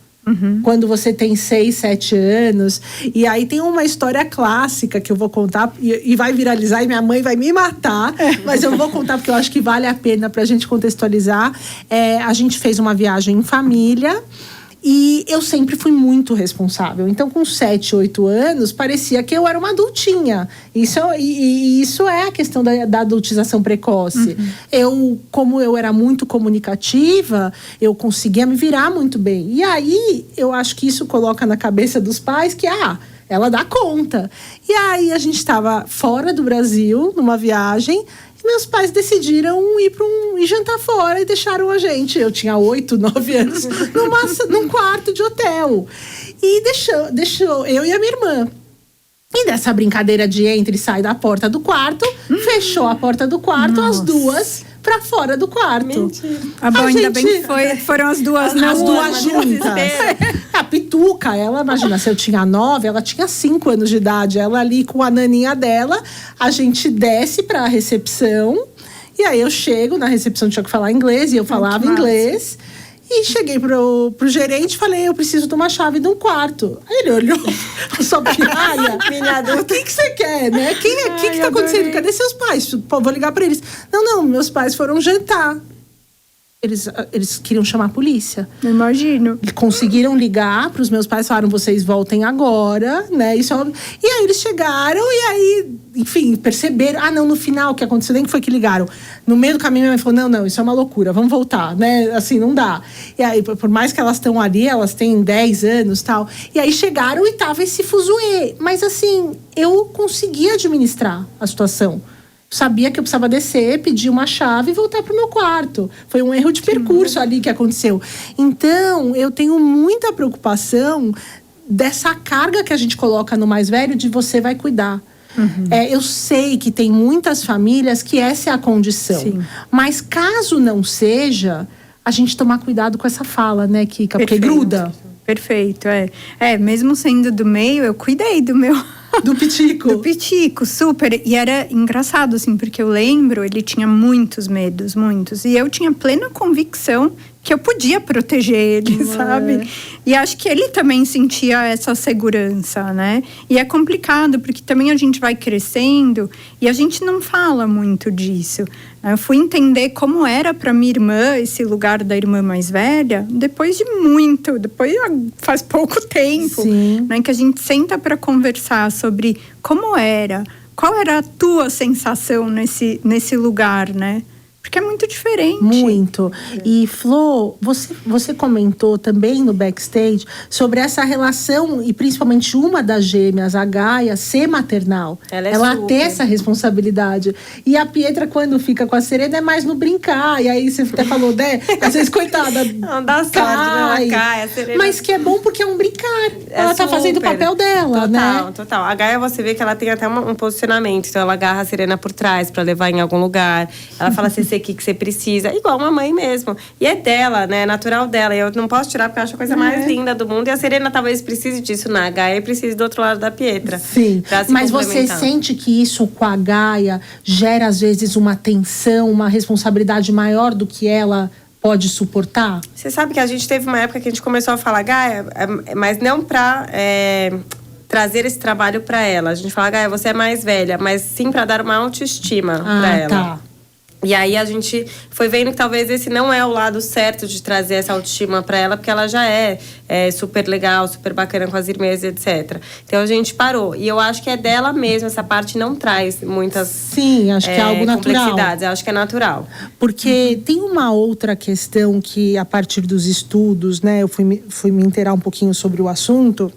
Speaker 1: Quando você tem 6, 7 anos. E aí tem uma história clássica que eu vou contar e vai viralizar e minha mãe vai me matar. Mas eu vou contar porque eu acho que vale a pena pra gente contextualizar. A gente fez uma viagem em família e eu sempre fui muito responsável. Então, com 7, 8 anos, parecia que eu era uma adultinha. Isso é a questão da adultização precoce. Como eu era muito comunicativa, eu conseguia me virar muito bem. E aí, eu acho que isso coloca na cabeça dos pais que, ela dá conta. E aí, a gente estava fora do Brasil, numa viagem. Meus pais decidiram ir jantar fora e deixaram a gente. Eu tinha 8, 9 anos, num quarto de hotel. E deixou eu e a minha irmã. E dessa brincadeira de entra e sai da porta do quarto, fechou a porta do quarto, as duas pra fora do quarto.
Speaker 2: Mentira.
Speaker 3: Ainda bem que foram as duas,
Speaker 1: as duas juntas. A Pituca, ela, imagina, se eu tinha 9, ela tinha 5 anos de idade. Ela ali com a naninha dela, a gente desce pra recepção. E aí eu chego na recepção, tinha que falar inglês, e eu falava inglês. E cheguei pro gerente e falei, eu preciso de uma chave de um quarto. Aí ele olhou, só pirraia. O que você quer, né? O que tá acontecendo? Cadê seus pais? Pô, vou ligar pra eles. Não, meus pais foram jantar. Eles queriam chamar a polícia.
Speaker 3: Eu imagino.
Speaker 1: Conseguiram ligar para os meus pais, falaram, vocês voltem agora, né? E aí eles chegaram e aí, enfim, perceberam. Não, no final, o que aconteceu, nem que foi que ligaram. No meio do caminho, minha mãe falou, não, isso é uma loucura, vamos voltar, né? Assim, não dá. E aí, por mais que elas estão ali, elas têm 10 anos e tal. E aí chegaram e tava esse fuzuê. Mas assim, eu consegui administrar a situação. Sabia que eu precisava descer, pedir uma chave e voltar pro meu quarto. Foi um erro de percurso ali que aconteceu. Então, eu tenho muita preocupação dessa carga que a gente coloca no mais velho de você vai cuidar. Eu sei que tem muitas famílias que essa é a condição. Sim. Mas caso não seja, a gente tomar cuidado com essa fala, né, Kika? Porque gruda.
Speaker 3: Perfeito, mesmo sendo do meio, eu cuidei do meu...
Speaker 1: Do Pitico.
Speaker 3: Do Pitico, super. E era engraçado, assim, porque eu lembro, ele tinha muitos medos, muitos. E eu tinha plena convicção que eu podia proteger ele, sabe? E acho que ele também sentia essa segurança, né? E é complicado, porque também a gente vai crescendo e a gente não fala muito disso. Eu fui entender como era para minha irmã esse lugar da irmã mais velha depois faz pouco tempo, né, que a gente senta para conversar sobre como era, qual era a tua sensação nesse lugar, né? Porque é muito diferente.
Speaker 1: Muito. E, Flô, você comentou também no backstage sobre essa relação, e principalmente uma das gêmeas, a Gaia, ser maternal. Ela ter essa responsabilidade. E a Pietra, quando fica com a Serena, é mais no brincar. E aí você até falou, né? Às vezes, coitada,
Speaker 2: não dá sorte, ela cai. A Serena...
Speaker 1: Mas que é bom porque é um brincar. Ela tá fazendo o papel dela, né?
Speaker 2: Total. A Gaia, você vê que ela tem até um posicionamento. Então, ela agarra a Serena por trás pra levar em algum lugar. Ela fala assim, o que você precisa, igual uma mãe mesmo. E é dela, né? É natural dela. E eu não posso tirar porque eu acho a coisa mais linda do mundo. E a Serena talvez precise disso na Gaia e precise do outro lado da Pietra.
Speaker 1: Sim. Mas você sente que isso com a Gaia gera, às vezes, uma tensão, uma responsabilidade maior do que ela pode suportar?
Speaker 2: Você sabe que a gente teve uma época que a gente começou a falar Gaia, mas não pra trazer esse trabalho pra ela. A gente fala, Gaia, você é mais velha, mas sim pra dar uma autoestima pra ela.
Speaker 1: Tá.
Speaker 2: E aí a gente foi vendo que talvez esse não é o lado certo de trazer essa autoestima para ela, porque ela já é super legal, super bacana com as irmãs, etc. Então a gente parou. E eu acho que é dela mesmo, essa parte não traz muitas
Speaker 1: Sim, acho que é algo natural.
Speaker 2: Complexidades, eu acho que é natural.
Speaker 1: Porque tem uma outra questão que, a partir dos estudos, né, eu fui me inteirar um pouquinho sobre o assunto,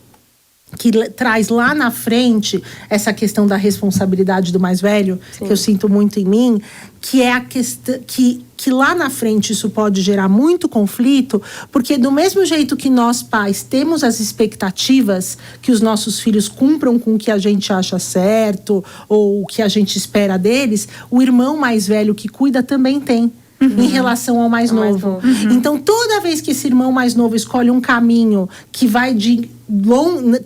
Speaker 1: que traz lá na frente essa questão da responsabilidade do mais velho, Sim. que eu sinto muito em mim, que é a questão que lá na frente isso pode gerar muito conflito, porque do mesmo jeito que nós pais temos as expectativas que os nossos filhos cumpram com o que a gente acha certo ou o que a gente espera deles, o irmão mais velho que cuida também tem. Em relação ao mais novo. Então, toda vez que esse irmão mais novo escolhe um caminho que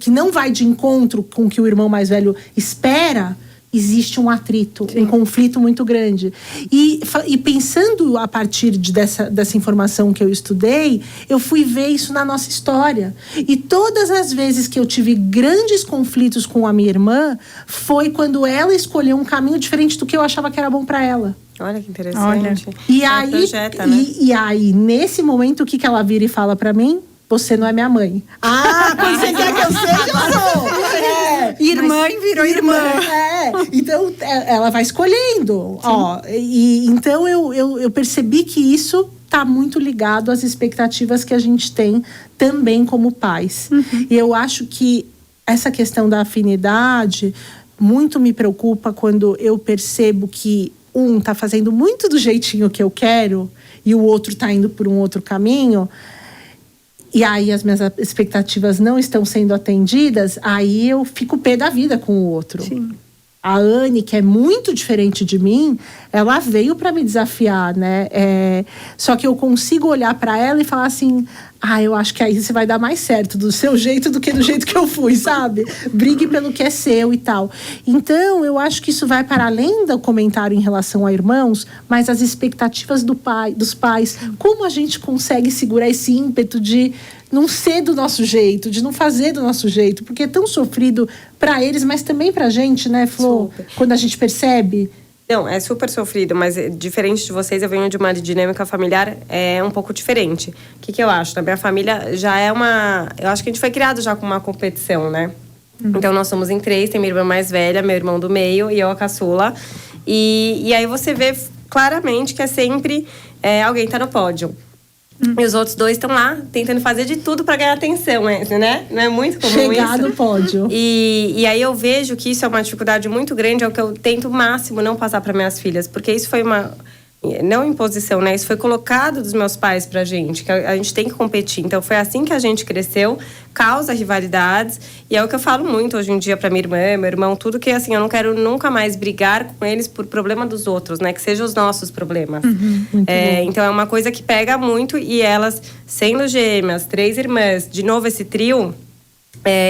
Speaker 1: não vai de encontro com o que o irmão mais velho espera, existe um atrito, Sim. um conflito muito grande. E pensando a partir dessa informação que eu estudei, eu fui ver isso na nossa história. E todas as vezes que eu tive grandes conflitos com a minha irmã, foi quando ela escolheu um caminho diferente do que eu achava que era bom para ela.
Speaker 2: Olha que interessante.
Speaker 1: E aí, projeta, né? e aí, nesse momento, o que ela vira e fala pra mim? Você não é minha mãe. Quando você quer que eu seja, eu sou.
Speaker 3: Irmã virou irmã.
Speaker 1: Então, ela vai escolhendo. Então, eu percebi que isso tá muito ligado às expectativas que a gente tem também como pais. E eu acho que essa questão da afinidade muito me preocupa quando eu percebo que um tá fazendo muito do jeitinho que eu quero e o outro tá indo por um outro caminho, e aí as minhas expectativas não estão sendo atendidas, aí eu fico pé da vida com o outro.
Speaker 3: Sim.
Speaker 1: A Anne, que é muito diferente de mim, ela veio para me desafiar, né? Só que eu consigo olhar para ela e falar assim, eu acho que aí você vai dar mais certo do seu jeito do que do jeito que eu fui, sabe? Brigue pelo que é seu e tal. Então, eu acho que isso vai para além do comentário em relação a irmãos, mas as expectativas dos pais. Como a gente consegue segurar esse ímpeto de não ser do nosso jeito, de não fazer do nosso jeito, porque é tão sofrido para eles, mas também pra gente, né, Flô? Super. Quando a gente percebe.
Speaker 2: Não, é super sofrido, mas diferente de vocês, eu venho de uma dinâmica familiar um pouco diferente. O que eu acho? Na minha família já é uma... Eu acho que a gente foi criado já com uma competição, né? Então, nós somos em 3, tem minha irmã mais velha, meu irmão do meio e eu a caçula. E aí você vê claramente que é sempre alguém tá no pódio. E os outros 2 estão lá tentando fazer de tudo para ganhar atenção, né? Não é muito comum
Speaker 1: chegar no pódio.
Speaker 2: E aí eu vejo que isso é uma dificuldade muito grande, é o que eu tento o máximo não passar para minhas filhas, porque isso foi uma... Não imposição, né? Isso foi colocado dos meus pais pra gente, que a gente tem que competir. Então, foi assim que a gente cresceu, causa rivalidades. E é o que eu falo muito hoje em dia pra minha irmã, meu irmão, tudo que, assim, eu não quero nunca mais brigar com eles por problema dos outros, né? Que sejam os nossos problemas. Então, é uma coisa que pega muito. E elas, sendo gêmeas, 3 irmãs, de novo esse trio...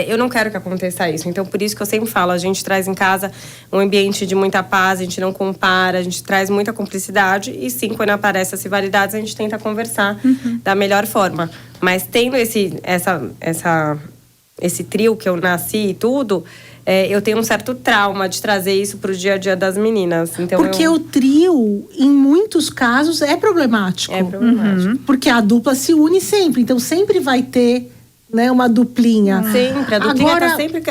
Speaker 2: Eu não quero que aconteça isso. Então, por isso que eu sempre falo, a gente traz em casa um ambiente de muita paz, a gente não compara, a gente traz muita cumplicidade. E sim, quando aparecem as rivalidades, a gente tenta conversar da melhor forma. Mas tendo esse trio que eu nasci e tudo, eu tenho um certo trauma de trazer isso pro dia a dia das meninas. Então,
Speaker 1: porque o trio, em muitos casos, é problemático.
Speaker 2: É problemático.
Speaker 1: Porque a dupla se une sempre. Então, sempre vai ter, né, uma duplinha.
Speaker 2: Sempre, a duplinha
Speaker 1: agora,
Speaker 2: tá sempre...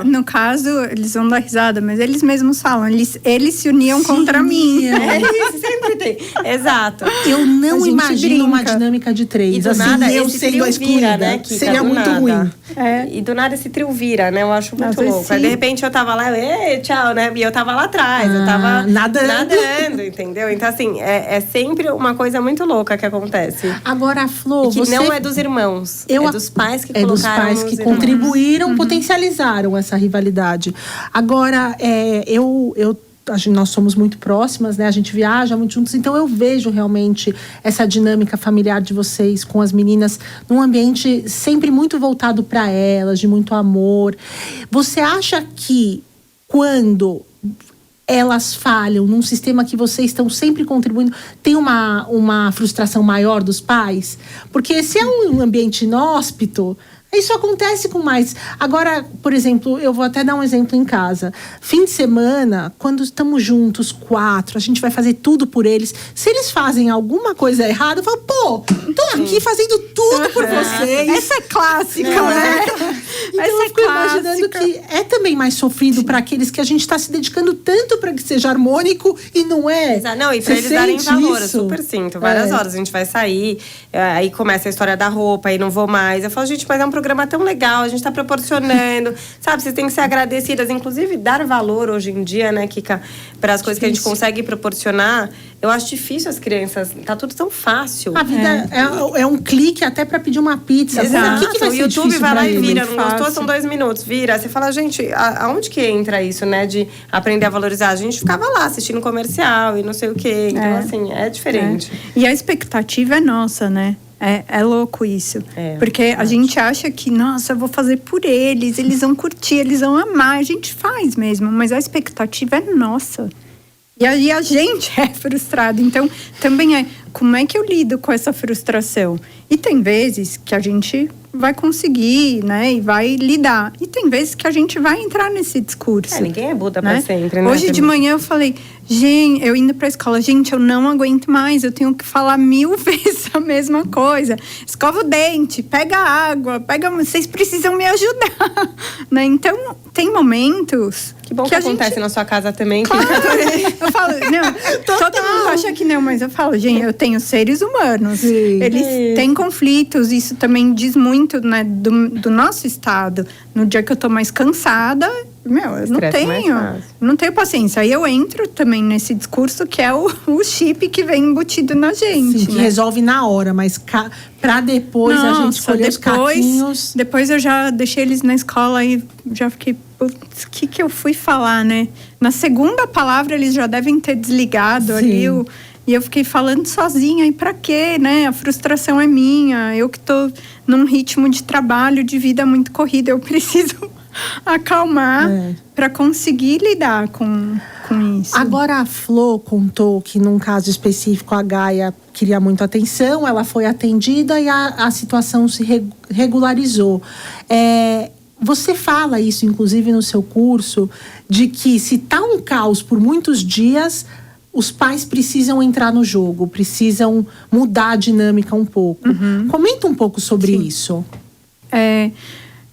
Speaker 3: no caso, eles vão dar risada, mas eles mesmos falam, eles se uniam contra mim.
Speaker 2: Isso, sempre tem. Exato.
Speaker 1: Eu não imagino uma
Speaker 3: brinca.
Speaker 1: dinâmica de 3.
Speaker 2: E do
Speaker 1: assim,
Speaker 2: nada,
Speaker 1: eu
Speaker 2: esse
Speaker 1: sendo
Speaker 2: trio
Speaker 1: a excluída,
Speaker 2: vira, né, Kika?
Speaker 1: seria
Speaker 2: Do
Speaker 1: muito
Speaker 2: nada.
Speaker 1: ruim.
Speaker 2: E do nada esse trio vira, né? Eu acho muito
Speaker 3: Às vezes
Speaker 2: louco. Aí, de repente, eu tava lá, tchau, né? E eu tava lá atrás, eu tava nadando, entendeu? Então, assim, é sempre uma coisa muito louca que acontece.
Speaker 1: Agora, Flor,
Speaker 2: E que não é dos irmãos, é dos pais que colocaram.
Speaker 1: É dos pais que contribuíram, potencializaram essa rivalidade. Agora, nós somos muito próximas, né? A gente viaja muito juntos, então eu vejo realmente essa dinâmica familiar de vocês com as meninas num ambiente sempre muito voltado para elas, de muito amor. Você acha que quando elas falham num sistema que vocês estão sempre contribuindo, tem uma frustração maior dos pais? Porque se é um ambiente inóspito, isso acontece com mais. Agora, por exemplo, eu vou até dar um exemplo em casa. Fim de semana, quando estamos juntos, 4, a gente vai fazer tudo por eles. Se eles fazem alguma coisa errada, eu falo, tô aqui fazendo tudo por vocês.
Speaker 3: Essa é clássica, né?
Speaker 1: Então eu fico imaginando que é também mais sofrido para aqueles que a gente está se dedicando tanto para que seja harmônico e não é.
Speaker 2: Exato. Não, e para eles darem valor, eu super sinto. Várias horas a gente vai sair, aí começa a história da roupa, aí não vou mais. Eu falo, gente, mas é um programa tão legal, a gente tá proporcionando, sabe? Vocês têm que ser agradecidas, inclusive dar valor hoje em dia, né, Kika, para as coisas que a gente consegue proporcionar. Eu acho difícil as crianças, tá tudo tão fácil.
Speaker 1: A vida é um clique até para pedir uma pizza.
Speaker 2: Exato.
Speaker 1: O que vai ser
Speaker 2: o YouTube
Speaker 1: difícil
Speaker 2: vai lá e
Speaker 1: ele?
Speaker 2: vira, não gostou, são 2 minutos, vira. Você fala, gente, aonde que entra isso, né, de aprender a valorizar? A gente ficava lá assistindo comercial e não sei o quê, então assim, é diferente.
Speaker 3: E a expectativa é nossa, né? É louco isso. Porque a gente acha que, nossa, eu vou fazer por eles vão curtir, eles vão amar. A gente faz mesmo, mas a expectativa é nossa. E aí a gente é frustrado. Então, também como é que eu lido com essa frustração? E tem vezes que a gente vai conseguir, né? E vai lidar. E tem vezes que a gente vai entrar nesse discurso.
Speaker 2: Ninguém é Buda pra sempre, né?
Speaker 3: Hoje de manhã eu falei, gente, eu indo pra escola, gente, eu não aguento mais, eu tenho que falar 1000 vezes a mesma coisa. Escova o dente, pega água, vocês precisam me ajudar, né? Então, tem momentos...
Speaker 2: Que bom que acontece na sua casa também.
Speaker 3: Claro, eu falo, não, todo mundo acha que não, mas eu falo, gente, eu tenho seres humanos.
Speaker 1: Sim.
Speaker 3: Eles têm conflitos, isso também diz muito, né, do nosso estado. No dia que eu tô mais cansada, eu não tenho paciência. Aí eu entro também nesse discurso que é o chip que vem embutido na gente.
Speaker 1: Sim, que resolve na hora, mas pra depois a gente escolher os caquinhos.
Speaker 3: Depois eu já deixei eles na escola e já fiquei, putz, o que eu fui falar, né? Na segunda palavra eles já devem ter desligado ali e eu fiquei falando sozinha, e pra quê, né? A frustração é minha, eu que tô num ritmo de trabalho, de vida muito corrida, eu preciso acalmar para conseguir lidar com isso.
Speaker 1: Agora a Flor contou que num caso específico a Gaia queria muito atenção, ela foi atendida e a situação se regularizou. Você fala isso, inclusive, no seu curso, de que se tá um caos por muitos dias, os pais precisam entrar no jogo, precisam mudar a dinâmica um pouco. Comenta um pouco sobre isso.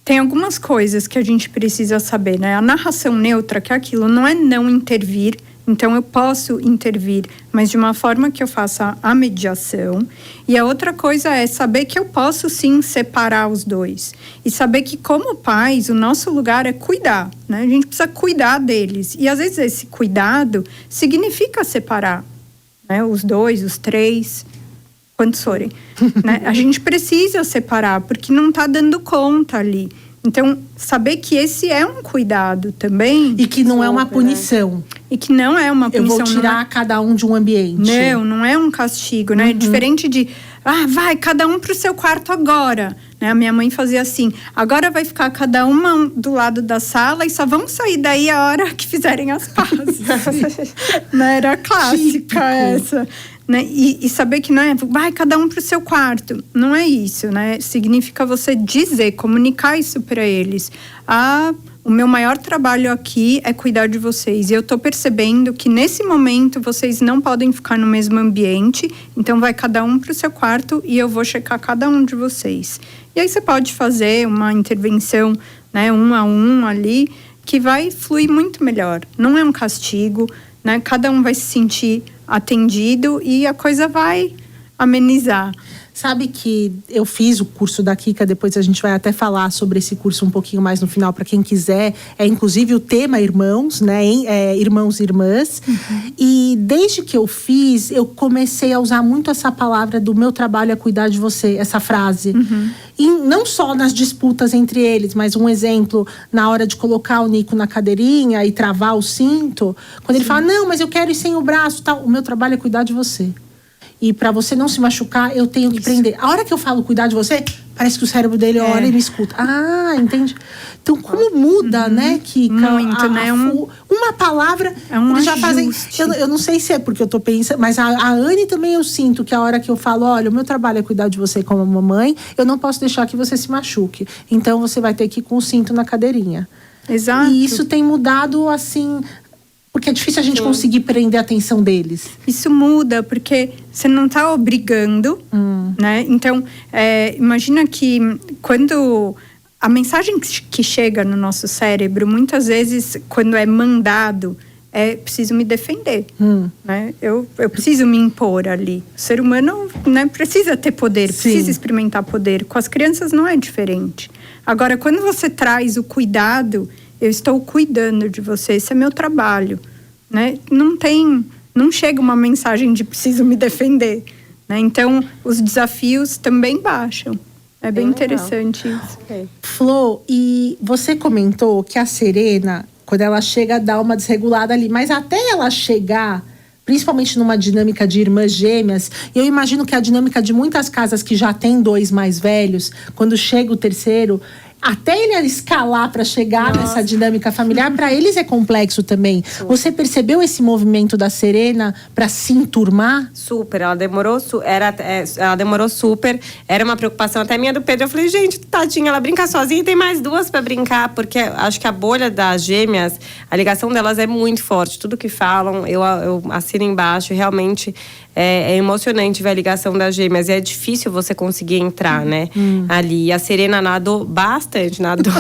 Speaker 3: Tem algumas coisas que a gente precisa saber, né? A narração neutra, que é aquilo, não é não intervir. Então, eu posso intervir, mas de uma forma que eu faça a mediação. E a outra coisa é saber que eu posso, sim, separar os dois. E saber que, como pais, o nosso lugar é cuidar, né? A gente precisa cuidar deles. E, às vezes, esse cuidado significa separar, né? Os 2, os 3, quantos forem. Né? A gente precisa separar, porque não está dando conta ali. Então, saber que esse é um cuidado também.
Speaker 1: E que não é uma punição.
Speaker 3: E que não é uma punição.
Speaker 1: Eu vou tirar cada um de um ambiente.
Speaker 3: Não é um castigo, né? Diferente de vai, cada um pro seu quarto agora. Né? A minha mãe fazia assim, agora vai ficar cada uma do lado da sala e só vão sair daí a hora que fizerem as pazes. Né? Era clássica essa. Né? E saber que não é, vai cada um pro seu quarto. Não é isso, né? Significa você dizer, comunicar isso para eles. O meu maior trabalho aqui é cuidar de vocês. E eu tô percebendo que nesse momento vocês não podem ficar no mesmo ambiente. Então vai cada um pro seu quarto e eu vou checar cada um de vocês. E aí você pode fazer uma intervenção, né, 1 a 1 ali, que vai fluir muito melhor. Não é um castigo, né? Cada um vai se sentir atendido e a coisa vai amenizar.
Speaker 1: Sabe que eu fiz o curso da Kika, depois a gente vai até falar sobre esse curso um pouquinho mais no final, para quem quiser. É inclusive o tema irmãos, né? Irmãos e irmãs. Uhum. E desde que eu fiz, eu comecei a usar muito essa palavra do meu trabalho é cuidar de você, essa frase. Uhum. E não só nas disputas entre eles, mas um exemplo, na hora de colocar o Nico na cadeirinha e travar o cinto, quando ele fala, não, mas eu quero ir sem o braço, tal. O meu trabalho é cuidar de você. E para você não se machucar, eu tenho que prender. A hora que eu falo cuidar de você, parece que o cérebro dele olha e me escuta. Entende? Então, como muda, né, Kika?
Speaker 3: Muito, né?
Speaker 1: Uma palavra, eles já fazem... Eu não sei se é porque eu tô pensando, mas a Anne também eu sinto que a hora que eu falo, olha, o meu trabalho é cuidar de você como mamãe, eu não posso deixar que você se machuque. Então, você vai ter que ir com o cinto na cadeirinha.
Speaker 3: Exato.
Speaker 1: E isso tem mudado, assim... Porque é difícil a gente conseguir prender a atenção deles.
Speaker 3: Isso muda, porque você não está obrigando, né? Então, imagina que quando a mensagem que chega no nosso cérebro, muitas vezes, quando é mandado, preciso me defender, né? Eu preciso me impor ali. O ser humano, né, precisa ter poder, precisa experimentar poder. Com as crianças não é diferente. Agora, quando você traz o cuidado... Eu estou cuidando de você, esse é meu trabalho, né? Não chega uma mensagem de preciso me defender, né? Então, os desafios também baixam. É bem interessante isso.
Speaker 1: Okay. Flô, e você comentou que a Serena, quando ela chega, dá uma desregulada ali. Mas até ela chegar, principalmente numa dinâmica de irmãs gêmeas, eu imagino que a dinâmica de muitas casas que já tem 2 mais velhos, quando chega o terceiro... Até ele escalar para chegar nessa dinâmica familiar, para eles é complexo também. Você percebeu esse movimento da Serena para se enturmar?
Speaker 2: Super, ela demorou super. Era uma preocupação até minha do Pedro. Eu falei, gente, tadinha, ela brinca sozinha e tem mais 2 para brincar, porque acho que a bolha das gêmeas, a ligação delas é muito forte. Tudo que falam, eu assino embaixo, realmente é emocionante ver a ligação das gêmeas. E é difícil você conseguir entrar, né? Ali. E a Serena nadou bastante, nadou.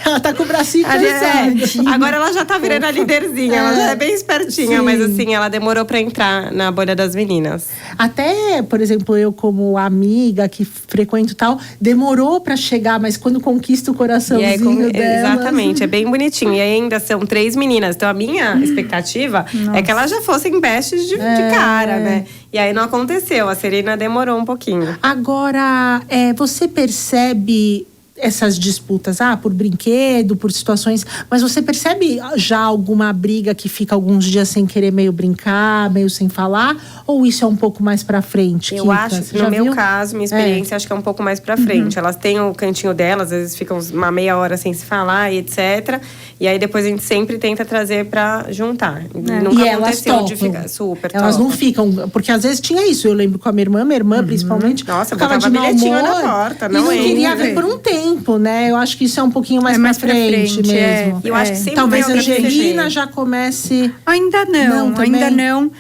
Speaker 1: Ela tá com o bracinho cansado.
Speaker 2: Agora ela já tá virando a líderzinha. Ela já é bem espertinha. Mas assim, ela demorou pra entrar na bolha das meninas.
Speaker 1: Até, por exemplo, eu como amiga que frequento tal, demorou pra chegar. Mas quando conquista o coraçãozinho dela...
Speaker 2: Exatamente, é bem bonitinho. E ainda são 3 meninas. Então a minha expectativa é que elas já fossem bestes de cara, né? E aí não aconteceu, a Serena demorou um pouquinho.
Speaker 1: Agora, você percebe essas disputas, por brinquedo, por situações, mas você percebe já alguma briga que fica alguns dias sem querer meio brincar, meio sem falar? Ou isso é um pouco mais pra frente,
Speaker 2: Eu
Speaker 1: Kika?
Speaker 2: acho, no meu caso, minha experiência, acho que é um pouco mais pra frente. Elas têm o cantinho delas, às vezes ficam uma meia hora sem se falar e etc. E aí depois a gente sempre tenta trazer pra juntar. Nunca
Speaker 1: e
Speaker 2: aconteceu
Speaker 1: elas
Speaker 2: de ficar super
Speaker 1: Elas não ficam, porque às vezes tinha isso, eu lembro com a minha irmã principalmente.
Speaker 2: Nossa, botava bilhetinho na porta,
Speaker 1: não queria ver por um tempo, né? Eu acho que isso é um pouquinho mais pra frente mesmo.
Speaker 2: Eu acho que sempre
Speaker 1: talvez a Angelina já comece...
Speaker 3: Ainda não.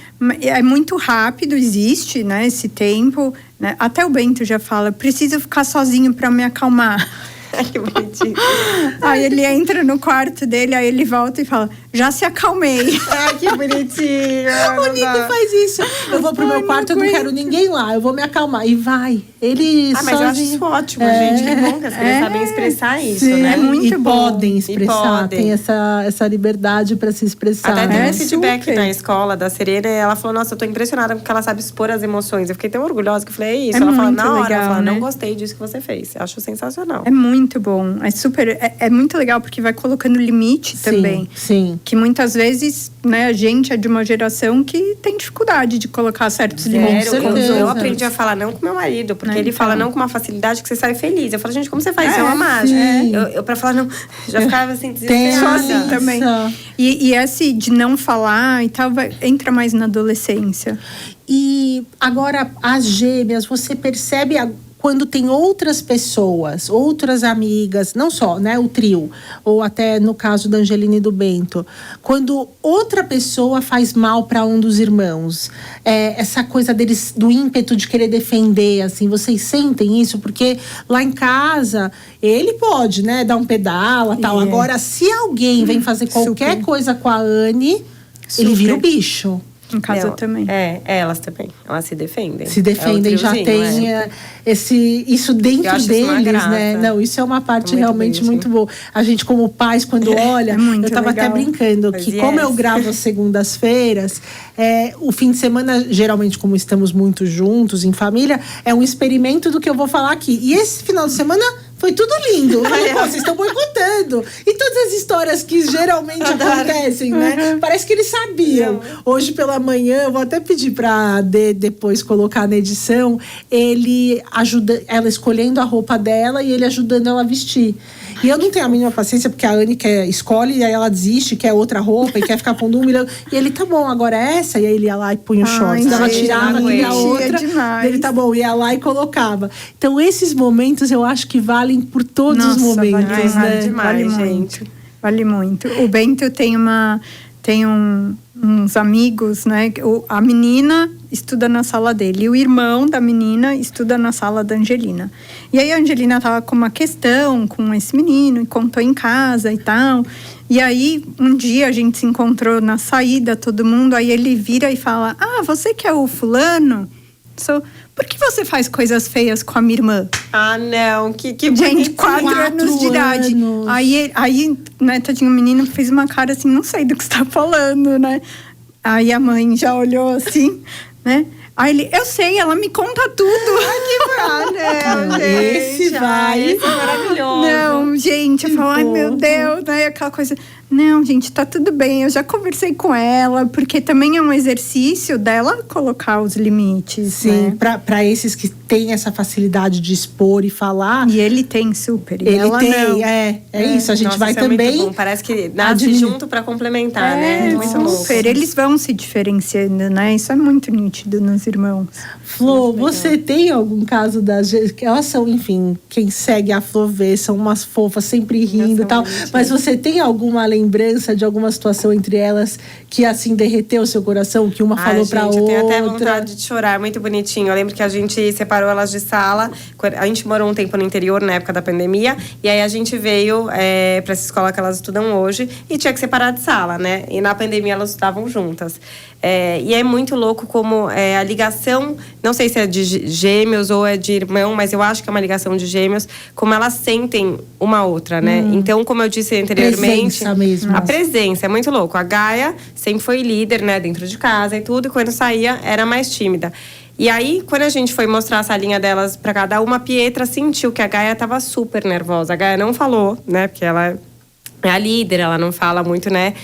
Speaker 3: É muito rápido, existe, né, esse tempo. Né? Até o Bento já fala, preciso ficar sozinho pra me acalmar.
Speaker 2: Ai, que bonitinho.
Speaker 3: Aí ele entra no quarto dele, aí ele volta e fala, já se acalmei.
Speaker 2: Ai, que bonitinho.
Speaker 1: O Nico faz isso. Eu vou pro meu quarto, eu não quero ninguém lá. Eu vou me acalmar. E vai. Ele
Speaker 2: mas eu acho isso ótimo, gente. Que bom que as crianças sabem expressar isso, né?
Speaker 3: É muito bom.
Speaker 1: Podem expressar. Tem essa liberdade pra se expressar.
Speaker 2: Até teve um feedback na escola da Serena. E ela falou, nossa, eu tô impressionada porque ela sabe expor as emoções. Eu fiquei tão orgulhosa que eu falei, é isso. Ela fala, na hora, ela fala, não gostei disso que você fez. Acho sensacional.
Speaker 3: É muito bom. É muito legal porque vai colocando limite também.
Speaker 1: Sim.
Speaker 3: que muitas vezes, né, a gente é de uma geração que tem dificuldade de colocar certos limites com os
Speaker 2: Eu
Speaker 3: outros.
Speaker 2: aprendi a falar não com meu marido, porque ele fala não com uma facilidade que você sai feliz. Eu falo, gente, como você faz isso? É uma mágica. Eu pra falar não, já ficava assim, desesperada.
Speaker 3: Só assim também. E esse de não falar e tal, entra mais na adolescência.
Speaker 1: E agora, as gêmeas, você percebe quando tem outras pessoas, outras amigas, não só, né, o trio, ou até no caso da Angelina e do Bento, quando outra pessoa faz mal para um dos irmãos, essa coisa deles, do ímpeto de querer defender, assim, vocês sentem isso? Porque lá em casa, ele pode, né, dar um pedala, tal. Agora, se alguém vem fazer qualquer coisa com a Anne, ele vira o bicho.
Speaker 3: Em casa também.
Speaker 2: Elas também. Elas se defendem.
Speaker 1: Se defendem, já tem isso dentro deles, né? Não, isso é uma parte realmente muito boa. A gente, como pais, quando olha, eu tava até brincando que como eu gravo às segundas-feiras, o fim de semana, geralmente, como estamos muito juntos, em família, é um experimento do que eu vou falar aqui. E esse final de semana foi tudo lindo. Vocês estão boicotando. E todas as histórias que geralmente acontecem, né? Parece que eles sabiam. Hoje pela manhã, eu vou até pedir pra depois colocar na edição, ele ajuda ela escolhendo a roupa dela e ele ajudando ela a vestir. E eu não tenho a mínima paciência, porque a Anne escolhe e aí ela desiste, quer outra roupa e quer ficar com um milhão. E ele, tá bom, agora é essa? E aí ele ia lá e punha o shorts. Ela tirava, queria a outra. Ele, tá bom, ia lá e colocava. Então, esses momentos eu acho que valem por todos os momentos,
Speaker 3: vale demais, gente. Vale muito. O Bento tem uns amigos, né? A menina estuda na sala dele e o irmão da menina estuda na sala da Angelina. E aí a Angelina tava com uma questão com esse menino e contou em casa e tal. E aí um dia a gente se encontrou na saída, todo mundo, aí ele vira e fala: "Ah, você que é o fulano? Por que você faz coisas feias com a minha irmã?"
Speaker 2: Ah, não, que
Speaker 3: gente, 4 anos de idade. Aí, né, tadinho, o menino fez uma cara assim, não sei do que você tá falando, né? Aí a mãe já olhou assim, né? Aí ele, eu sei, ela me conta tudo.
Speaker 2: Não, gente.
Speaker 1: Esse
Speaker 2: é maravilhoso.
Speaker 3: Não, gente, eu falo, ai meu Deus, né? Aquela coisa. Não, gente, tá tudo bem, eu já conversei com ela, porque também é um exercício dela colocar os limites.
Speaker 1: Sim,
Speaker 3: né?
Speaker 1: pra esses que têm essa facilidade de expor e falar.
Speaker 3: E ele tem super.
Speaker 1: Ele
Speaker 3: ela
Speaker 1: tem,
Speaker 3: não.
Speaker 1: isso. A gente vai também.
Speaker 2: É muito bom. Parece que nasce junto pra complementar, né? Muito
Speaker 3: super. Eles vão se diferenciando, né? Isso é muito nítido nos irmãos.
Speaker 1: Flor, você tem algum caso das... Elas são, enfim, quem segue a Flor vê, são umas fofas, sempre rindo e tal. Mas você tem alguma lembrança de alguma situação entre elas que, assim, derreteu o seu coração? Que uma falou pra outra?
Speaker 2: Eu tenho até vontade de chorar, muito bonitinho. Eu lembro que a gente separou elas de sala. A gente morou um tempo no interior, na época da pandemia. E aí a gente veio pra essa escola que elas estudam hoje. E tinha que separar de sala, né? E na pandemia elas estudavam juntas. E é muito louco como a ligação, não sei se é de gêmeos ou é de irmão, mas eu acho que é uma ligação de gêmeos, como elas sentem uma outra, né? Então, como eu disse anteriormente,
Speaker 1: presença mesmo.
Speaker 2: A presença é muito louco. A Gaia sempre foi líder, né, dentro de casa e tudo, e quando saía era mais tímida. E aí, quando a gente foi mostrar a salinha delas pra cada uma, a Pietra sentiu que a Gaia tava super nervosa. A Gaia não falou, né, porque ela é a líder, ela não fala muito, né,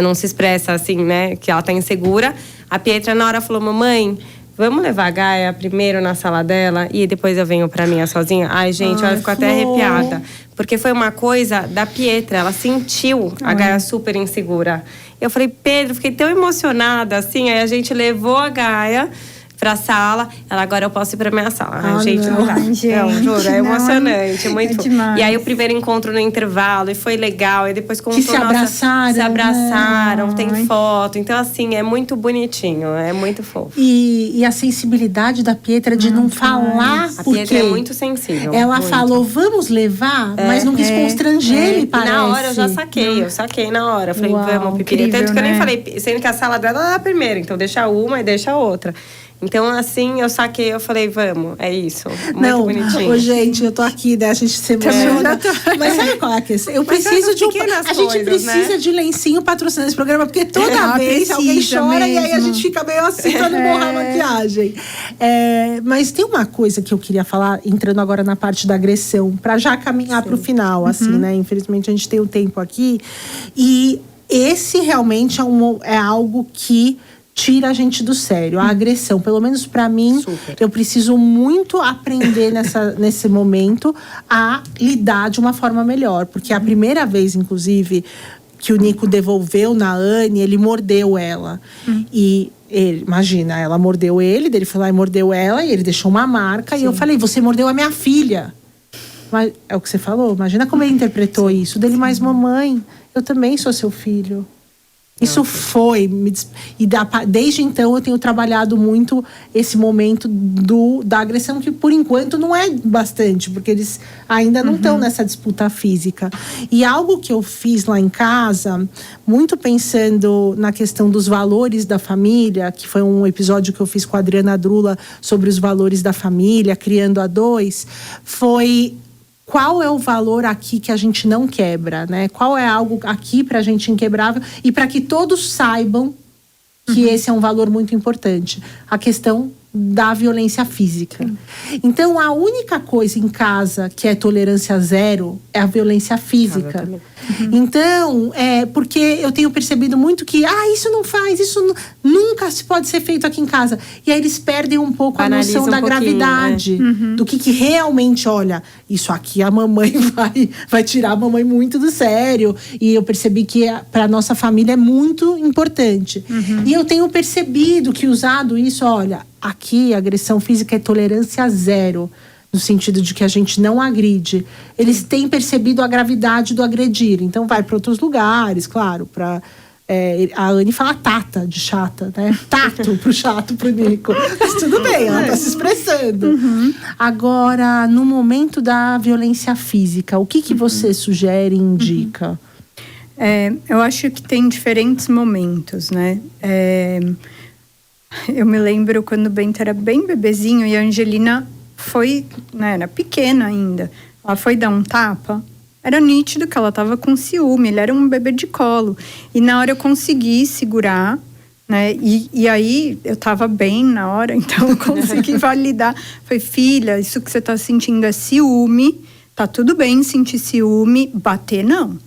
Speaker 2: não se expressa assim, né, que ela tá insegura. A Pietra, na hora, falou: mamãe, vamos levar a Gaia primeiro na sala dela e depois eu venho pra minha sozinha? Ai, gente, ela ficou até arrepiada. Porque foi uma coisa da Pietra, ela sentiu a Gaia super insegura. Eu falei: Pedro, fiquei tão emocionada, assim. Aí a gente levou a Gaia pra sala. Ela, agora eu posso ir pra minha sala. Gente, não dá.
Speaker 3: Gente,
Speaker 2: não, juro, é emocionante, muito
Speaker 3: demais.
Speaker 2: E aí o primeiro encontro no intervalo, e foi legal. E depois contou,
Speaker 1: que se abraçaram.
Speaker 2: Se abraçaram, tem foto. Então, assim, é muito bonitinho, é muito fofo.
Speaker 1: E a sensibilidade da Pietra de não falar,
Speaker 2: a
Speaker 1: porque
Speaker 2: Pietra é muito sensível.
Speaker 1: Ela
Speaker 2: muito.
Speaker 1: falou, vamos levar, mas não quis constranger ele, parece.
Speaker 2: E na hora eu já saquei, eu saquei na hora. Eu falei, vamos, Pipi.
Speaker 3: Incrível,
Speaker 2: Tanto que eu nem
Speaker 3: né?
Speaker 2: falei, sendo que a sala dela era a primeira, então deixa uma e deixa a outra. Então, assim, eu saquei, eu falei, vamos, é isso. Muito bonitinho.
Speaker 1: Gente, eu tô aqui, né? A gente se emociona. Mas sabe qual é a questão? Eu preciso de um... A gente precisa de lencinho patrocinando esse programa, porque toda vez alguém chora e aí a gente fica meio assim pra não borrar a maquiagem. Mas tem uma coisa que eu queria falar, entrando agora na parte da agressão, pra já caminhar pro final, assim, né? Infelizmente, a gente tem um tempo aqui. E esse realmente é algo que tira a gente do sério, a agressão. Pelo menos para mim, eu preciso muito aprender nesse momento a lidar de uma forma melhor. Porque a primeira vez, inclusive, que o Nico devolveu na Anne, ele mordeu ela. E imagina, ela mordeu ele foi lá e mordeu ela, e ele deixou uma marca. Sim. E eu falei, você mordeu a minha filha. Mas, é o que você falou, imagina como ele interpretou isso. Dele, mas mamãe, eu também sou seu filho. Isso foi, desde então eu tenho trabalhado muito esse momento da agressão, que por enquanto não é bastante, porque eles ainda não estão nessa disputa física. E algo que eu fiz lá em casa, muito pensando na questão dos valores da família, que foi um episódio que eu fiz com a Adriana Drula sobre os valores da família, criando a dois, foi... Qual é o valor aqui que a gente não quebra, né? Qual é algo aqui pra gente inquebrável e para que todos saibam que esse é um valor muito importante. A questão da violência física. Sim. Então, a única coisa em casa que é tolerância zero é a violência física. Então, porque eu tenho percebido muito que isso não faz, nunca se pode ser feito aqui em casa. E aí eles perdem um pouco a noção da gravidade, do que realmente, olha, isso aqui a mamãe vai tirar a mamãe muito do sério. E eu percebi que para nossa família é muito importante. E eu tenho percebido que usado isso, olha, aqui a agressão física é tolerância zero, no sentido de que a gente não agride. Eles têm percebido a gravidade do agredir, então vai para outros lugares, claro, para a Anne fala tata de chata, né? Tato pro chato, pro Nico. Mas tudo bem, ela tá se expressando. Agora, no momento da violência física, o que você sugere e indica?
Speaker 3: Eu acho que tem diferentes momentos, né? Eu me lembro quando o Bento era bem bebezinho e a Angelina foi, né, era pequena ainda. Ela foi dar um tapa. Era nítido que ela estava com ciúme. Ele era um bebê de colo. E na hora eu consegui segurar, né? E aí eu estava bem na hora, então eu consegui validar. Falei, filha, isso que você está sentindo é ciúme. Tá tudo bem sentir ciúme. Bater, não.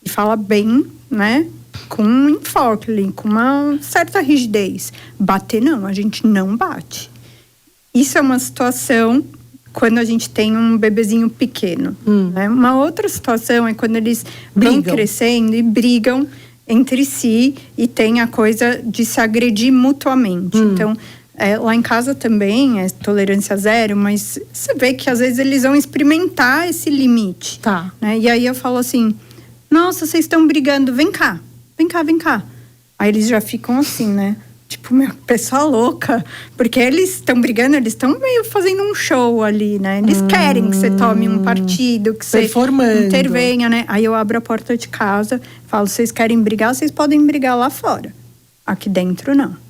Speaker 3: E fala bem, né? Com um enfoque ali, com uma certa rigidez. Bater, não, a gente não bate. Isso é uma situação quando a gente tem um bebezinho pequeno. Né? Uma outra situação é quando eles vão crescendo e brigam entre si e tem a coisa de se agredir mutuamente. Então, lá em casa também é tolerância zero, mas você vê que às vezes eles vão experimentar esse limite.
Speaker 1: Tá.
Speaker 3: Né? E aí eu falo assim, nossa, vocês estão brigando, vem cá. Vem cá. Aí eles já ficam assim, né? Tipo, pessoa louca. Porque eles estão brigando, eles estão meio fazendo um show ali, né? Eles querem que você tome um partido, que você intervenha, né? Aí eu abro a porta de casa, falo, vocês querem brigar, vocês podem brigar lá fora. Aqui dentro, não.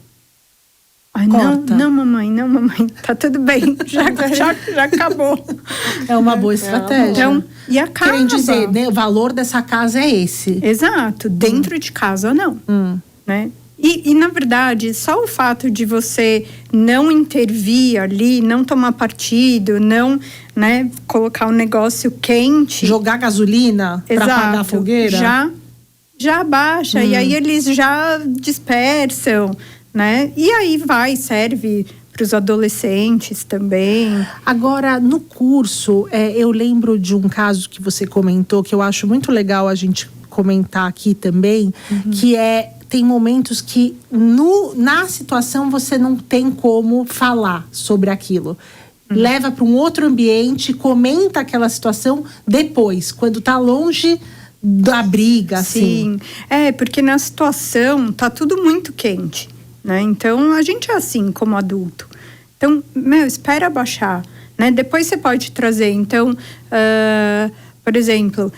Speaker 3: Ai, não, mamãe, tá tudo bem, já acabou.
Speaker 1: É uma boa estratégia.
Speaker 3: Então, e a casa?
Speaker 1: Querem dizer, né, o valor dessa casa é esse.
Speaker 3: Exato, dentro de casa não, né? E, na verdade, só o fato de você não intervir ali, não tomar partido, não, né, colocar um negócio quente...
Speaker 1: Jogar gasolina para apagar a fogueira?
Speaker 3: Já abaixa, e aí eles já dispersam... Né? E aí serve para os adolescentes também.
Speaker 1: Agora, no curso, eu lembro de um caso que você comentou, que eu acho muito legal a gente comentar aqui também, que tem momentos que na situação você não tem como falar sobre aquilo. Leva para um outro ambiente, comenta aquela situação depois, quando está longe da briga, assim.
Speaker 3: Sim, porque na situação tá tudo muito quente. Né? Então, a gente é assim como adulto. Então, espera abaixar. Né? Depois você pode trazer. Então, por exemplo,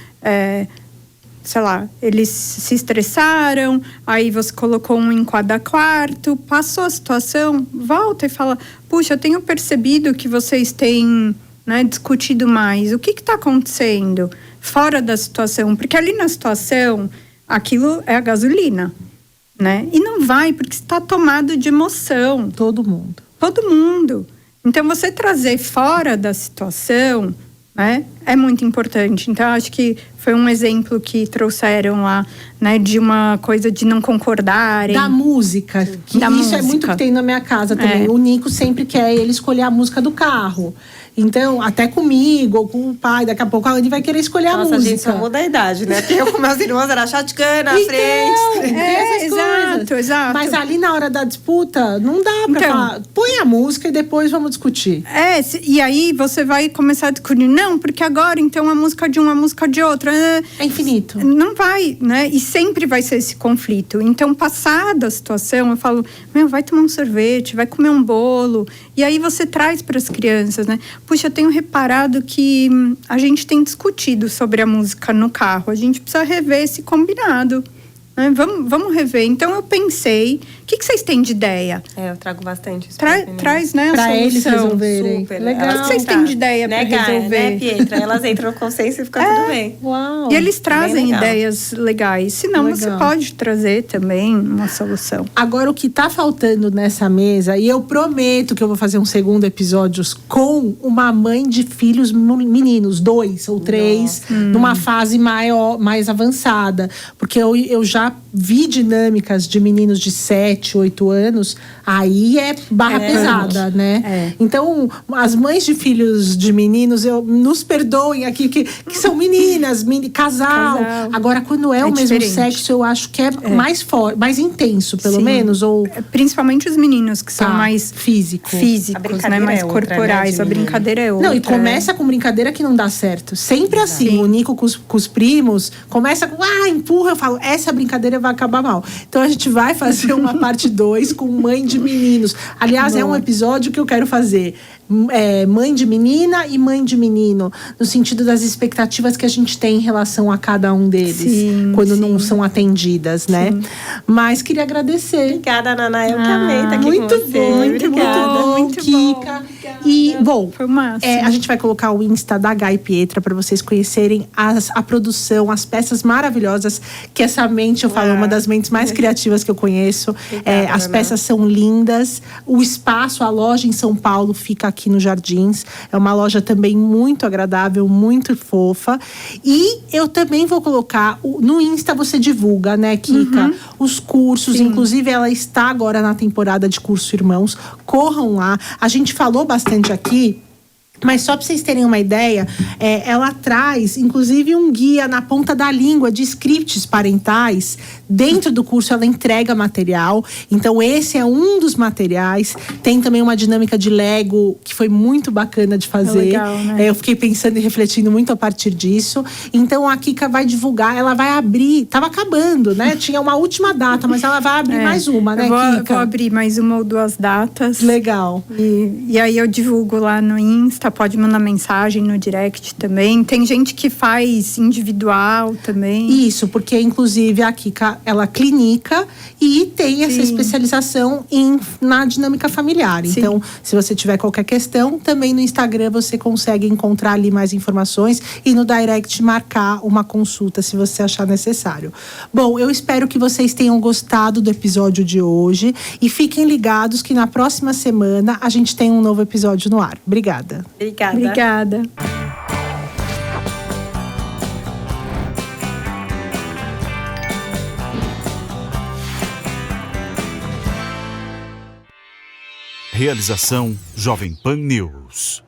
Speaker 3: sei lá, eles se estressaram, aí você colocou um em cada quarto, passou a situação, volta e fala, puxa, eu tenho percebido que vocês têm, né, discutido mais. O que está acontecendo fora da situação? Porque ali na situação, aquilo é a gasolina. Né? E não vai, porque está tomado de emoção.
Speaker 1: Todo mundo.
Speaker 3: Então, você trazer fora da situação, né? É muito importante. Então, acho que foi um exemplo que trouxeram lá, né? De uma coisa de não concordarem.
Speaker 1: Da música. Que
Speaker 3: Da
Speaker 1: isso
Speaker 3: música.
Speaker 1: é muito que tem na minha casa também. O Nico sempre quer ele escolher a música do carro. Então, até comigo ou com o pai, daqui a pouco ele vai querer escolher a música.
Speaker 2: Nossa, a gente só muda a idade, né? Porque eu com meus irmãos era shotgun na frente.
Speaker 3: Exato.
Speaker 1: Mas ali na hora da disputa, não dá pra falar. Põe a música e depois vamos discutir.
Speaker 3: E aí você vai começar a discutir. Não, porque agora então a música de uma, a música de outra.
Speaker 1: É infinito.
Speaker 3: Não vai, né? E sempre vai ser esse conflito. Então, passada a situação, eu falo, vai tomar um sorvete, vai comer um bolo. E aí você traz para as crianças, né? Puxa, eu tenho reparado que a gente tem discutido sobre a música no carro. A gente precisa rever esse combinado. Né? Vamos rever. Então, eu pensei... O que vocês têm de ideia?
Speaker 2: Eu trago bastante isso.
Speaker 3: Traz, né,
Speaker 1: pra
Speaker 3: a solução.
Speaker 1: eles resolverem.
Speaker 2: Super.
Speaker 1: Legal.
Speaker 3: O que vocês têm de ideia para resolver?
Speaker 2: Né, Pietra? Elas entram no consenso e fica tudo bem.
Speaker 1: Uau.
Speaker 3: E eles trazem ideias legais. Senão,
Speaker 1: Legal.
Speaker 3: você pode trazer também uma solução.
Speaker 1: Agora, o que tá faltando nessa mesa, e eu prometo que eu vou fazer um segundo episódio com uma mãe de filhos meninos, 2 ou 3, numa fase mais avançada. Porque eu já vi dinâmicas de meninos de 7, 8 anos, aí é barra pesada, né? Então, as mães de filhos de meninos, nos perdoem aqui, que são meninas, casal. Agora, quando é o mesmo sexo, eu acho que é mais forte, mais intenso, pelo menos. Ou
Speaker 3: principalmente os meninos, que são mais
Speaker 1: físicos,
Speaker 3: né? Mais corporais. A brincadeira é outra.
Speaker 1: Não, e começa com brincadeira que não dá certo. Sempre assim. O Nico com os primos começa com, empurra. Eu falo, essa brincadeira vai acabar mal. Então, a gente vai fazer uma parte 2 com mãe de meninos. Aliás, é um episódio que eu quero fazer. Mãe de menina e mãe de menino. No sentido das expectativas que a gente tem em relação a cada um deles. Quando não são atendidas, né? Mas queria agradecer.
Speaker 2: Obrigada, Naná. Eu que amei estar aqui
Speaker 1: muito
Speaker 2: com você.
Speaker 1: Muito bom, Kika. E, bom,
Speaker 3: foi o máximo.
Speaker 1: A gente vai colocar o Insta da Gá e Pietra para vocês conhecerem a produção, as peças maravilhosas que essa mente, eu falo, é uma das mentes mais criativas que eu conheço.
Speaker 2: Obrigada,
Speaker 1: as peças são lindas. O espaço, a loja em São Paulo fica aqui nos Jardins. É uma loja também muito agradável, muito fofa. E eu também vou colocar, no Insta você divulga, né, Kika? Os cursos, inclusive ela está agora na temporada de Curso Irmãos. Corram lá. A gente falou bastante aqui, mas só para vocês terem uma ideia, ela traz, inclusive, um guia na ponta da língua de scripts parentais. Dentro do curso, ela entrega material. Então, esse é um dos materiais. Tem também uma dinâmica de Lego, que foi muito bacana de fazer.
Speaker 3: Legal, né?
Speaker 1: Eu fiquei pensando e refletindo muito a partir disso. Então, a Kika vai divulgar, ela vai abrir. Tava acabando, né? Tinha uma última data, mas ela vai abrir mais uma, né,
Speaker 3: eu
Speaker 1: Kika?
Speaker 3: vou abrir mais uma ou 2 datas.
Speaker 1: Legal.
Speaker 3: E aí eu divulgo lá no Insta. Pode mandar mensagem no direct também. Tem gente que faz individual também.
Speaker 1: Isso, porque inclusive a Kika, ela clinica e tem essa especialização na dinâmica familiar.
Speaker 3: Sim.
Speaker 1: Então, se você tiver qualquer questão, também no Instagram você consegue encontrar ali mais informações e no direct marcar uma consulta se você achar necessário. Bom, eu espero que vocês tenham gostado do episódio de hoje e fiquem ligados que na próxima semana a gente tem um novo episódio no ar. Obrigada.
Speaker 3: Obrigada.
Speaker 4: Realização Jovem Pan News.